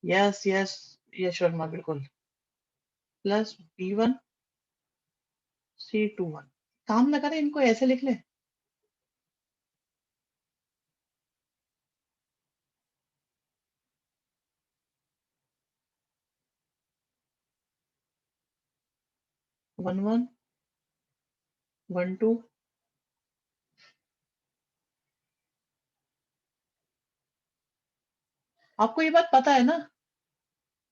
yes yes Yash Verma बिल्कुल, प्लस B1 C2 1। काम ना करें, इनको ऐसे लिख ले। One one one two. आपको ये बात पता है ना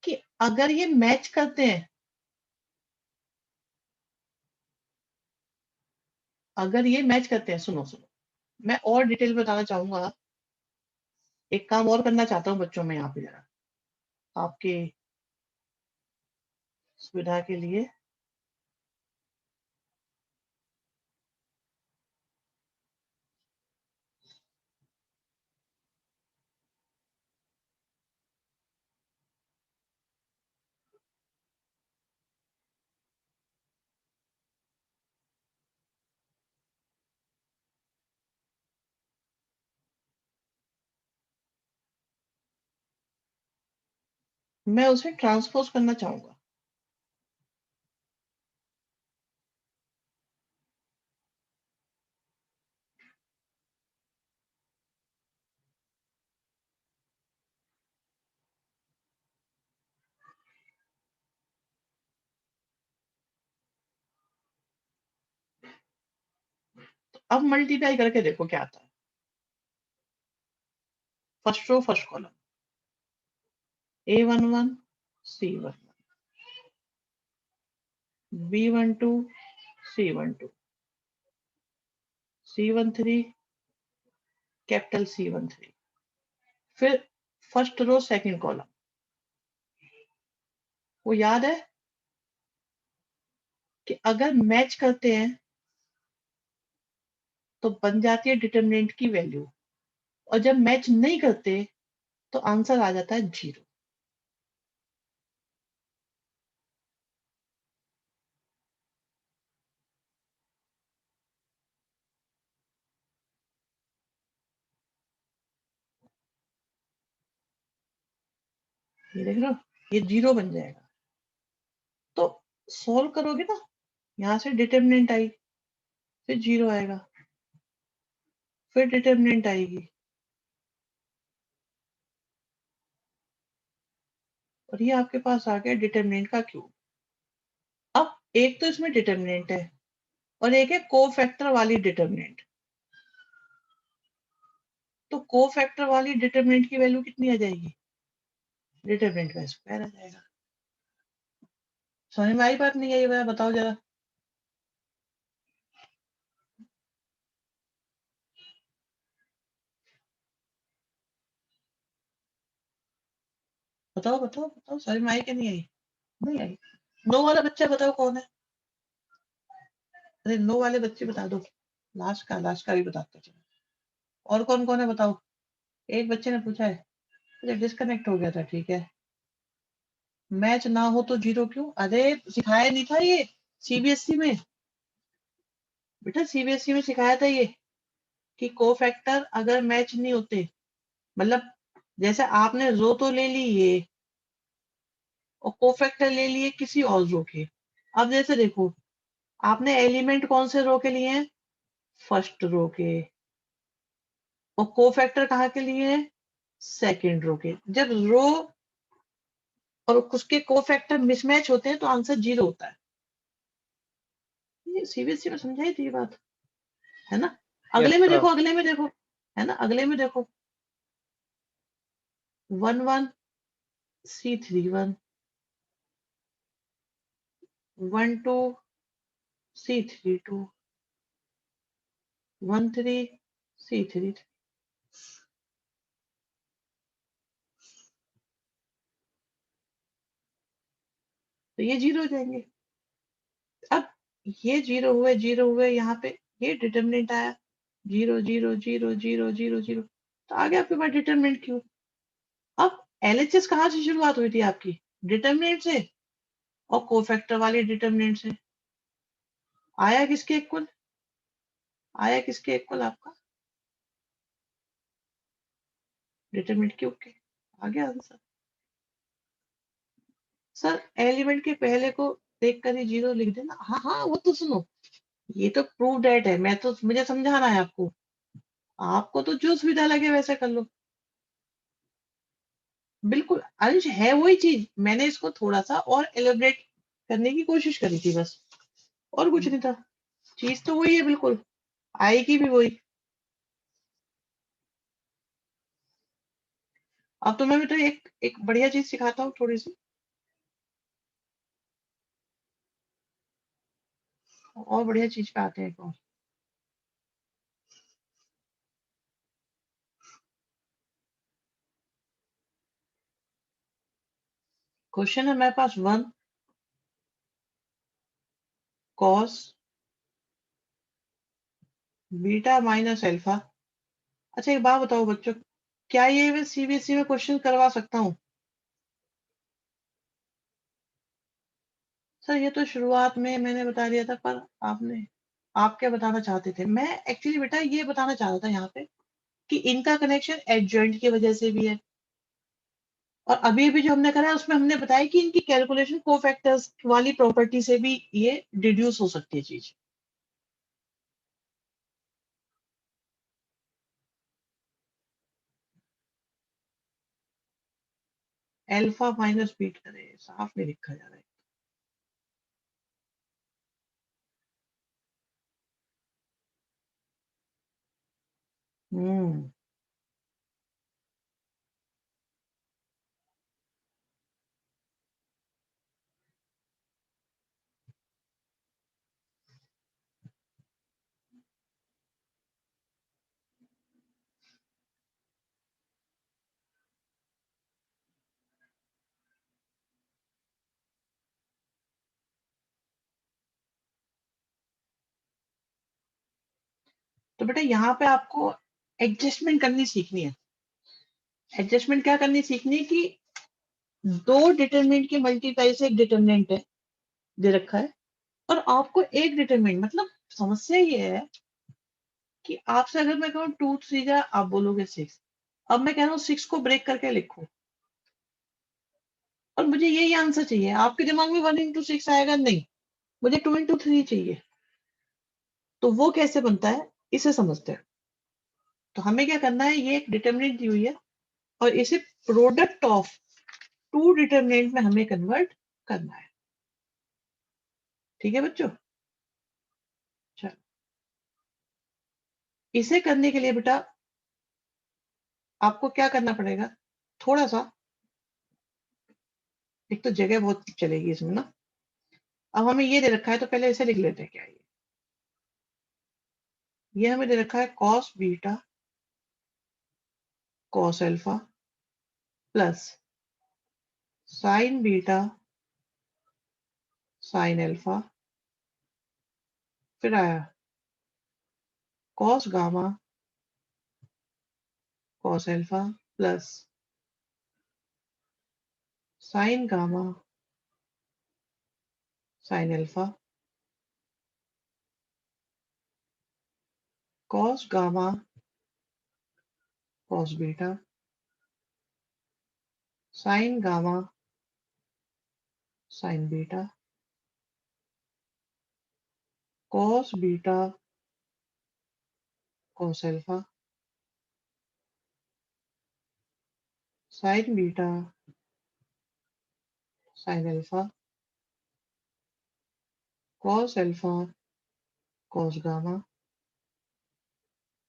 कि अगर ये मैच करते हैं, अगर ये मैच करते हैं, सुनो सुनो, मैं और डिटेल बताना चाहूंगा। एक काम और करना चाहता हूँ बच्चों में यहाँ पे जरा आपकी सुविधा के लिए। मैं उसे ट्रांसपोज करना चाहूंगा। तो अब मल्टीप्लाई करके देखो क्या आता है। First row first column A11 C11 B12 C12 C13 capital C13। फिर फर्स्ट रो सेकंड कॉलम, वो याद है कि अगर मैच करते हैं तो बन जाती है डिटरमिनेंट की वैल्यू, और जब मैच नहीं करते तो आंसर आ जाता है 0। ये देख लो, ये 0 बन जाएगा। तो सॉल्व करोगे ना, यहां से डिटरमिनेंट आई, फिर 0 आएगा, फिर डिटरमिनेंट आएगी, और ये आपके पास आ गया डिटरमिनेंट का क्यूब। अब एक तो इसमें डिटरमिनेंट है और एक है कोफैक्टर वाली डिटरमिनेंट। तो कोफैक्टर वाली डिटरमिनेंट की वैल्यू कितनी आ जाएगी? डिटरमिनेंट का स्क्वायर आ जाएगा। समझ में आई बात नहीं आई? बताओ जरा। बताओ बताओ बताओ, समझ में आई कि नहीं आई? नहीं आई। नो वाला बच्चा बताओ कौन है? अरे नो वाले बच्चे बता दो। लास्ट का भी बताते चलो। और कौन कौन है बताओ? एक बच्चे ने पूछा है, अरे डिस्कनेक्ट हो गया था, ठीक है। मैच ना हो तो 0 क्यों? अरे सिखाया नहीं था ये सीबीएसई में? बेटा सीबीएसई में सिखाया था ये कि कोफैक्टर अगर मैच नहीं होते, मतलब जैसे आपने रो तो ले ली ये और कोफैक्टर ले लिए किसी और रो के। अब जैसे देखो, आपने एलिमेंट कौन से रो के लिए हैं? फर्स्ट रो के। और कोफैक्टर कहाँ के लिए है? सेकंड रो के। जब रो और उसके कोफैक्टर मिसमैच होते हैं तो आंसर 0 होता है। ये सीबीएसई में समझाई थी ये बात, है ना? यस अगले में सर। देखो, अगले में देखो, है ना? अगले में देखो 1 1 C3 1 1 2 C3 2 1 3 C3 3। तो ये 0 हो जाएंगे। अब ये 0 हुए यहाँ पे, ये डिटरमिनेंट आया 0 0 0 0 0 0, तो आगे आपके पास डिटरमिनेंट क्यों? अब एलएचएस कहाँ से शुरुआत हुई थी आपकी? डिटरमिनेंट से और कोफैक्टर वाले डिटरमिनेंट से। आया किसके इक्वल? आया किसके इक्वल आपका? डिटरमिनेंट क्यूब के। आ गया आंसर। सर एलिमेंट के पहले को देख कर ही 0 लिख देना। हाँ हाँ, वो तो सुनो, ये तो प्रूव डेट है, मैं तो मुझे समझाना है आपको। आपको तो जो सुविधा लगे वैसे कर लो। बिल्कुल अंश है वही चीज, मैंने इसको थोड़ा सा और एलिब्रेट करने की कोशिश करी थी बस, और कुछ नहीं था। चीज तो वही है बिल्कुल, आएगी भी वही। अब तो मैं भी तो एक बढ़िया चीज सिखाता हूँ थोड़ी सी, और बढ़िया चीज पे आते हैं एक और। क्वेश्चन है मेरे पास 1 cos बीटा माइनस अल्फा। अच्छा एक बात बताओ बच्चों, क्या ये मैं सीबीएसई में क्वेश्चन करवा सकता हूँ? सर ये तो शुरुआत में मैंने बता दिया था, पर आप क्या बताना चाहते थे? मैं एक्चुअली बेटा ये बताना चाह रहा था यहाँ पे कि इनका कनेक्शन एडजॉइंट की वजह से भी है, और अभी अभी जो हमने करा है उसमें हमने बताया कि इनकी कैलकुलेशन कोफैक्टर्स वाली प्रॉपर्टी से भी ये डिड्यूस हो सकती है चीज। अल्फा माइनस बीटा, अरे साफ नहीं लिखा जा रहा है। हम्म तो बेटा यहाँ पे आपको एडजस्टमेंट करनी सीखनी है। एडजस्टमेंट क्या करनी सीखनी है कि दो डिटरमिनेंट के मल्टीप्लाई से एक डिटरमिनेंट है दे रखा है, और आपको एक डिटरमिनेंट, मतलब समस्या ये है कि आपसे अगर मैं कहूँ 2 3 जा, आप बोलोगे 6। अब मैं कह रहा हूँ 6 को ब्रेक करके लिखो, और मुझे यही आंसर चाहिए। आपके दिमाग में 1 इंटू 6 आएगा नहीं, मुझे 2 इंटू 3 चाहिए। तो वो कैसे बनता है इसे समझते हैं। तो हमें क्या करना है, ये एक डिटरमिनेंट दी हुई है और इसे प्रोडक्ट ऑफ टू डिटरमिनेंट में हमें कन्वर्ट करना है। ठीक है बच्चों? चलो, इसे करने के लिए बेटा आपको क्या करना पड़ेगा, थोड़ा सा, एक तो जगह बहुत चलेगी इसमें ना, अब हमें ये दे रखा है तो पहले इसे लिख लेते हैं क्या ये हमें दे रखा है cos beta cos alpha plus sign beta sine alpha, फिर आया cos gamma cos alpha plus sign gamma sine alpha cos gamma cos beta sine gamma sign beta cos beta cos alpha sign beta sine alpha cos alpha cos gamma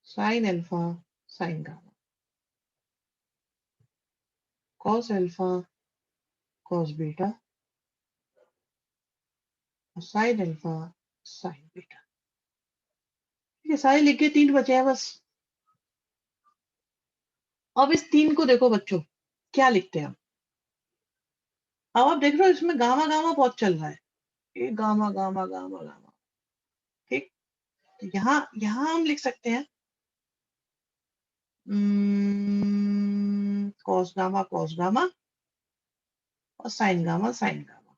sine alpha sign gamma cos alpha cos beta sine alpha sign beta. ठीक है, सारे लिख के 3 बचे हैं बस। अब इस 3 को देखो बच्चों क्या लिखते हैं हम। अब आप देख रहे हो इसमें गामा गामा बहुत चल रहा है, ये गामा गामा गामा गामा। ठीक, तो यहाँ यहाँ हम लिख सकते हैं कॉस गामा और sign gamma sign gamma.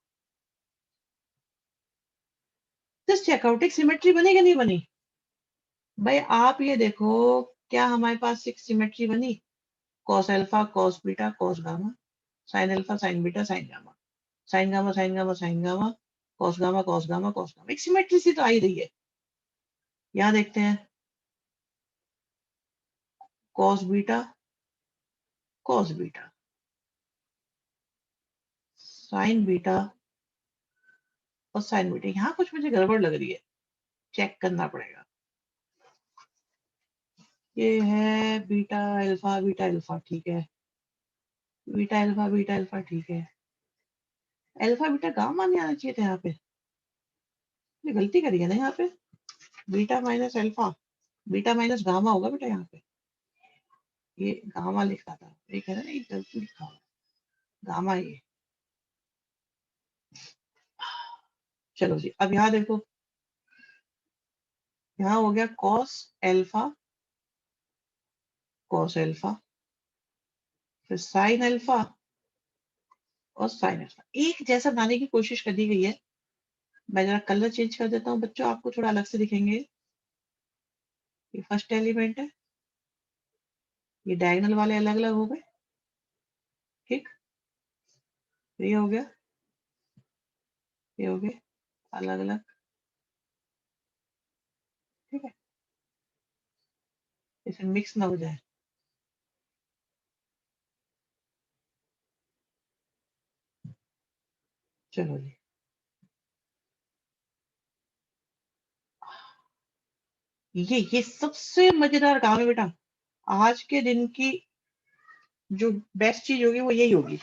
Just check out एक सिमेट्री बनी कि नहीं बनी भाई। आप ये देखो क्या हमारे पास एक सिमेट्री बनी, cos alpha cos beta cos gamma sine alpha sign beta sine gamma sign gamma sign gamma sign gamma cos gamma cos gamma cos gamma. एक सिमेट्री सी तो आ ही रही है। यहाँ देखते हैं कॉस बीटा साइन बीटा और साइन बीटा। यहाँ कुछ मुझे गड़बड़ लग रही है, चेक करना पड़ेगा। ये है बीटा अल्फा ठीक है, बीटा अल्फा ठीक है। अल्फा बीटा गामा नहीं आना चाहिए था यहाँ पे, ये गलती करी है ना यहाँ पे। Beta minus alpha beta minus gamma होगा बेटा यहाँ पे, ये गामा लिखा था, ये कह रहा है ये गलती लिखा हुआ गामा ये। चलो जी, अब यहाँ देखो, यहाँ हो गया कॉस अल्फा फिर साइन अल्फा और साइन अल्फा। एक जैसा बनाने की कोशिश कर दी गई है। मैं जरा कलर चेंज कर देता हूँ बच्चों, आपको थोड़ा अलग से दिखेंगे। ये फर्स्ट एलिमेंट है, ये डायगोनल वाले अलग अलग हो गए। ठीक, ये हो गया, ये हो गए अलग अलग। ठीक है, इसे मिक्स ना हो जाए। चलो जी, ये सबसे मजेदार काम है बेटा। आज के दिन की जो बेस्ट चीज होगी वो यही होगी।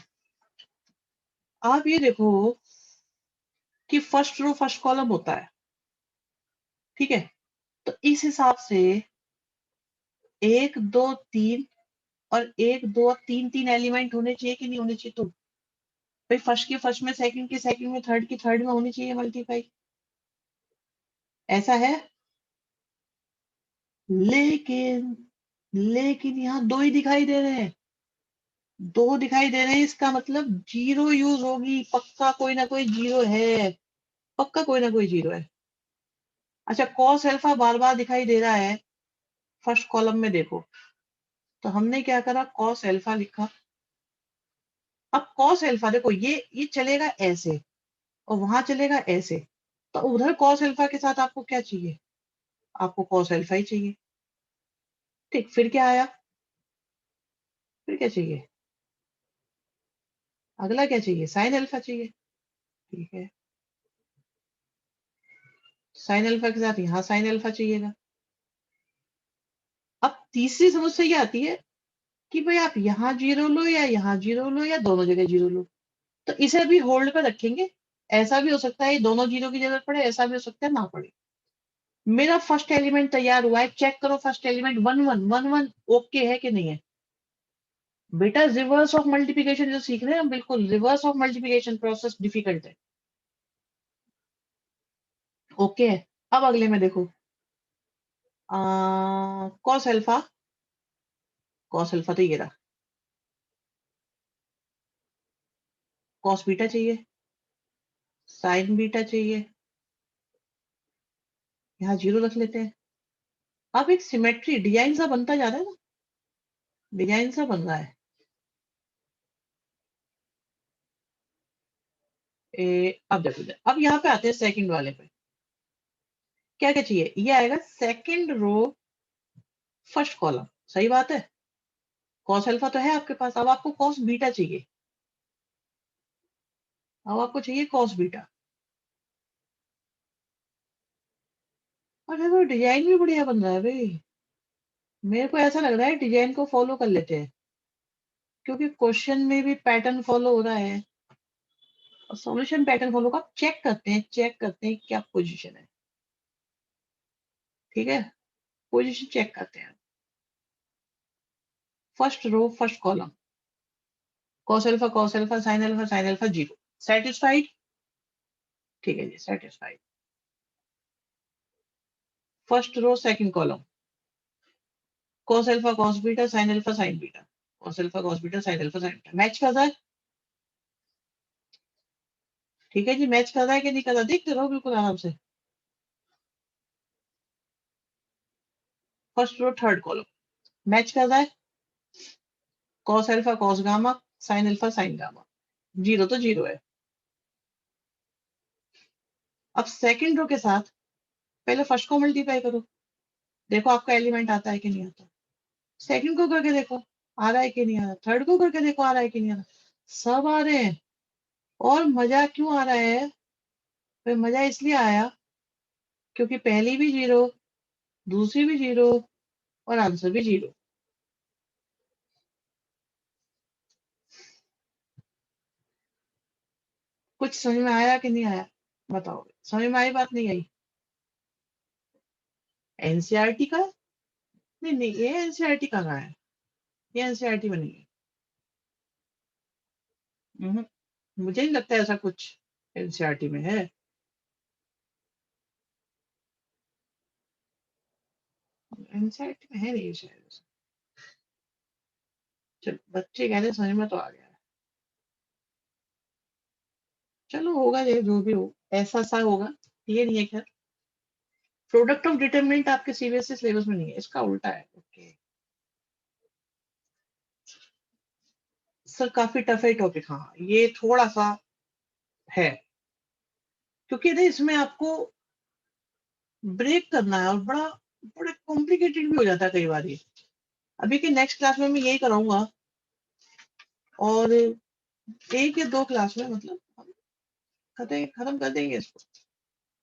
आप ये देखो कि फर्स्ट रो फर्स्ट कॉलम होता है, ठीक है। तो इस हिसाब से 1 2 3 और 1 2 और 3 3 एलिमेंट होने चाहिए कि नहीं होने चाहिए। तो भाई फर्स्ट की फर्स्ट में, सेकंड की सेकंड में, थर्ड की थर्ड में होनी चाहिए मल्टीप्लाई। ऐसा है, लेकिन लेकिन यहाँ 2 ही दिखाई दे रहे हैं, 2 दिखाई दे रहे हैं। इसका मतलब 0 यूज होगी, पक्का कोई ना कोई 0 है, पक्का कोई ना कोई 0 है। अच्छा, कॉस अल्फा बार बार दिखाई दे रहा है फर्स्ट कॉलम में, देखो तो हमने क्या करा, कॉस अल्फा लिखा। अब कॉस अल्फा देखो, ये चलेगा ऐसे और वहां चलेगा ऐसे, तो उधर कॉस अल्फा के साथ आपको क्या चाहिए, आपको कॉस अल्फा ही चाहिए। ठीक, फिर क्या आया, फिर क्या चाहिए, अगला क्या चाहिए, साइन अल्फा चाहिए। ठीक है, साइन अल्फा के साथ यहाँ साइन अल्फा चाहिएगा। अब तीसरी समस्या ये आती है कि भाई आप यहाँ 0 लो या यहाँ 0 लो या दोनों जगह 0 लो, तो इसे अभी होल्ड पर रखेंगे, ऐसा भी हो सकता है दोनों जीरो की जरूरत पड़े, ऐसा भी हो सकता है ना पड़े। मेरा फर्स्ट एलिमेंट तैयार हुआ है, चेक करो फर्स्ट एलिमेंट 1 1 1 1 ओके है कि नहीं है। बेटा रिवर्स ऑफ मल्टीप्लिकेशन जो सीख रहे हैं हम, बिल्कुल reverse of multiplication process difficult है, ओके है। अब अगले में देखो, कॉस अल्फा, कॉस अल्फा तो ये रहा, कॉस बीटा चाहिए, साइन बीटा चाहिए, यहाँ जीरो रख लेते हैं। अब एक सिमेट्री डिजाइन सा बनता जा रहा है ना, डिजाइन सा बन रहा है। अब देखो अब यहाँ पे आते हैं सेकंड वाले पे, क्या क्या चाहिए, ये आएगा सेकंड रो फर्स्ट कॉलम, सही बात है। कॉस अल्फा तो है आपके पास, अब आपको कॉस बीटा चाहिए, अब आपको चाहिए कॉस बीटा। और देखो डिजाइन भी बढ़िया बन रहा है भाई, मेरे को ऐसा लग रहा है डिजाइन को फॉलो कर लेते हैं, क्योंकि क्वेश्चन में भी पैटर्न फॉलो हो रहा है और सॉल्यूशन पैटर्न फॉलो का। चेक करते हैं, चेक करते हैं क्या पोजीशन है, ठीक है, पोजीशन चेक करते हैं। First row first column, cos alpha sin alpha zero, satisfied, ठीक है जी satisfied. First row second column, cos alpha cos beta sin alpha sin beta, cos alpha cos beta sin alpha sin beta, match कर रहा है, ठीक है जी, match कर रहा है कि नहीं कर रहा, देखते रहो बिल्कुल आराम से। First row third column match कर रहा है, cos alpha cos gamma sin alpha sin gamma, zero तो जीरो है। अब सेकंड रो के साथ पहले फर्स्ट को मल्टीप्लाई करो, देखो आपका एलिमेंट आता है कि नहीं आता। सेकंड को करके देखो आ रहा है कि नहीं आ रहा, थर्ड को करके देखो आ रहा है कि नहीं आ रहा, सब आ रहे हैं। और मजा क्यों आ रहा है, तो मजा इसलिए आया क्योंकि पहली भी जीरो, दूसरी भी जीरो और आंसर भी जीरो। कुछ समझ में आया कि नहीं आया बताओ, समझ में आई बात नहीं आई। एनसीईआरटी का नहीं, नहीं ये एनसीईआरटी का कहाँ है, ये एनसीईआरटी में नहीं है। मुझे नहीं लगता ऐसा कुछ एनसीईआरटी में है। एनसीईआरटी में है नहीं शायद। चलो बच्चे कहते समझ में तो आ गया, चलो होगा ये जो भी हो, ऐसा सा होगा, ये नहीं है। खैर प्रोडक्ट ऑफ डिटरमिनेंट आपके सीबीएसई सिलेबस में नहीं है, इसका उल्टा है। ओके सर काफी टफ है टॉपिक, हाँ ये थोड़ा सा है, क्योंकि ना इसमें आपको ब्रेक करना है और बड़ा बड़ा कॉम्प्लिकेटेड भी हो जाता है कई बार ये। अभी के नेक्स्ट क्लास में मैं यही कराऊंगा और एक या दो क्लास में मतलब हम खत्म कर देंगे इसको,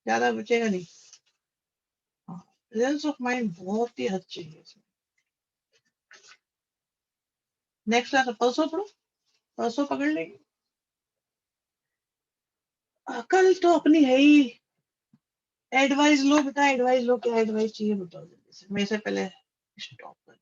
ज्यादा बचेगा नहीं। प्रेजेंस ऑफ माइंड बहुत ही हद चाहिए इसमें। नेक्स्ट क्लास परसों पढ़ो, परसों पकड़ लेंगे। कल तो अपनी है ही, एडवाइस लो बेटा, एडवाइस लो, क्या एडवाइस चाहिए बताओ जल्दी से, मैं से पहले स्टॉप कर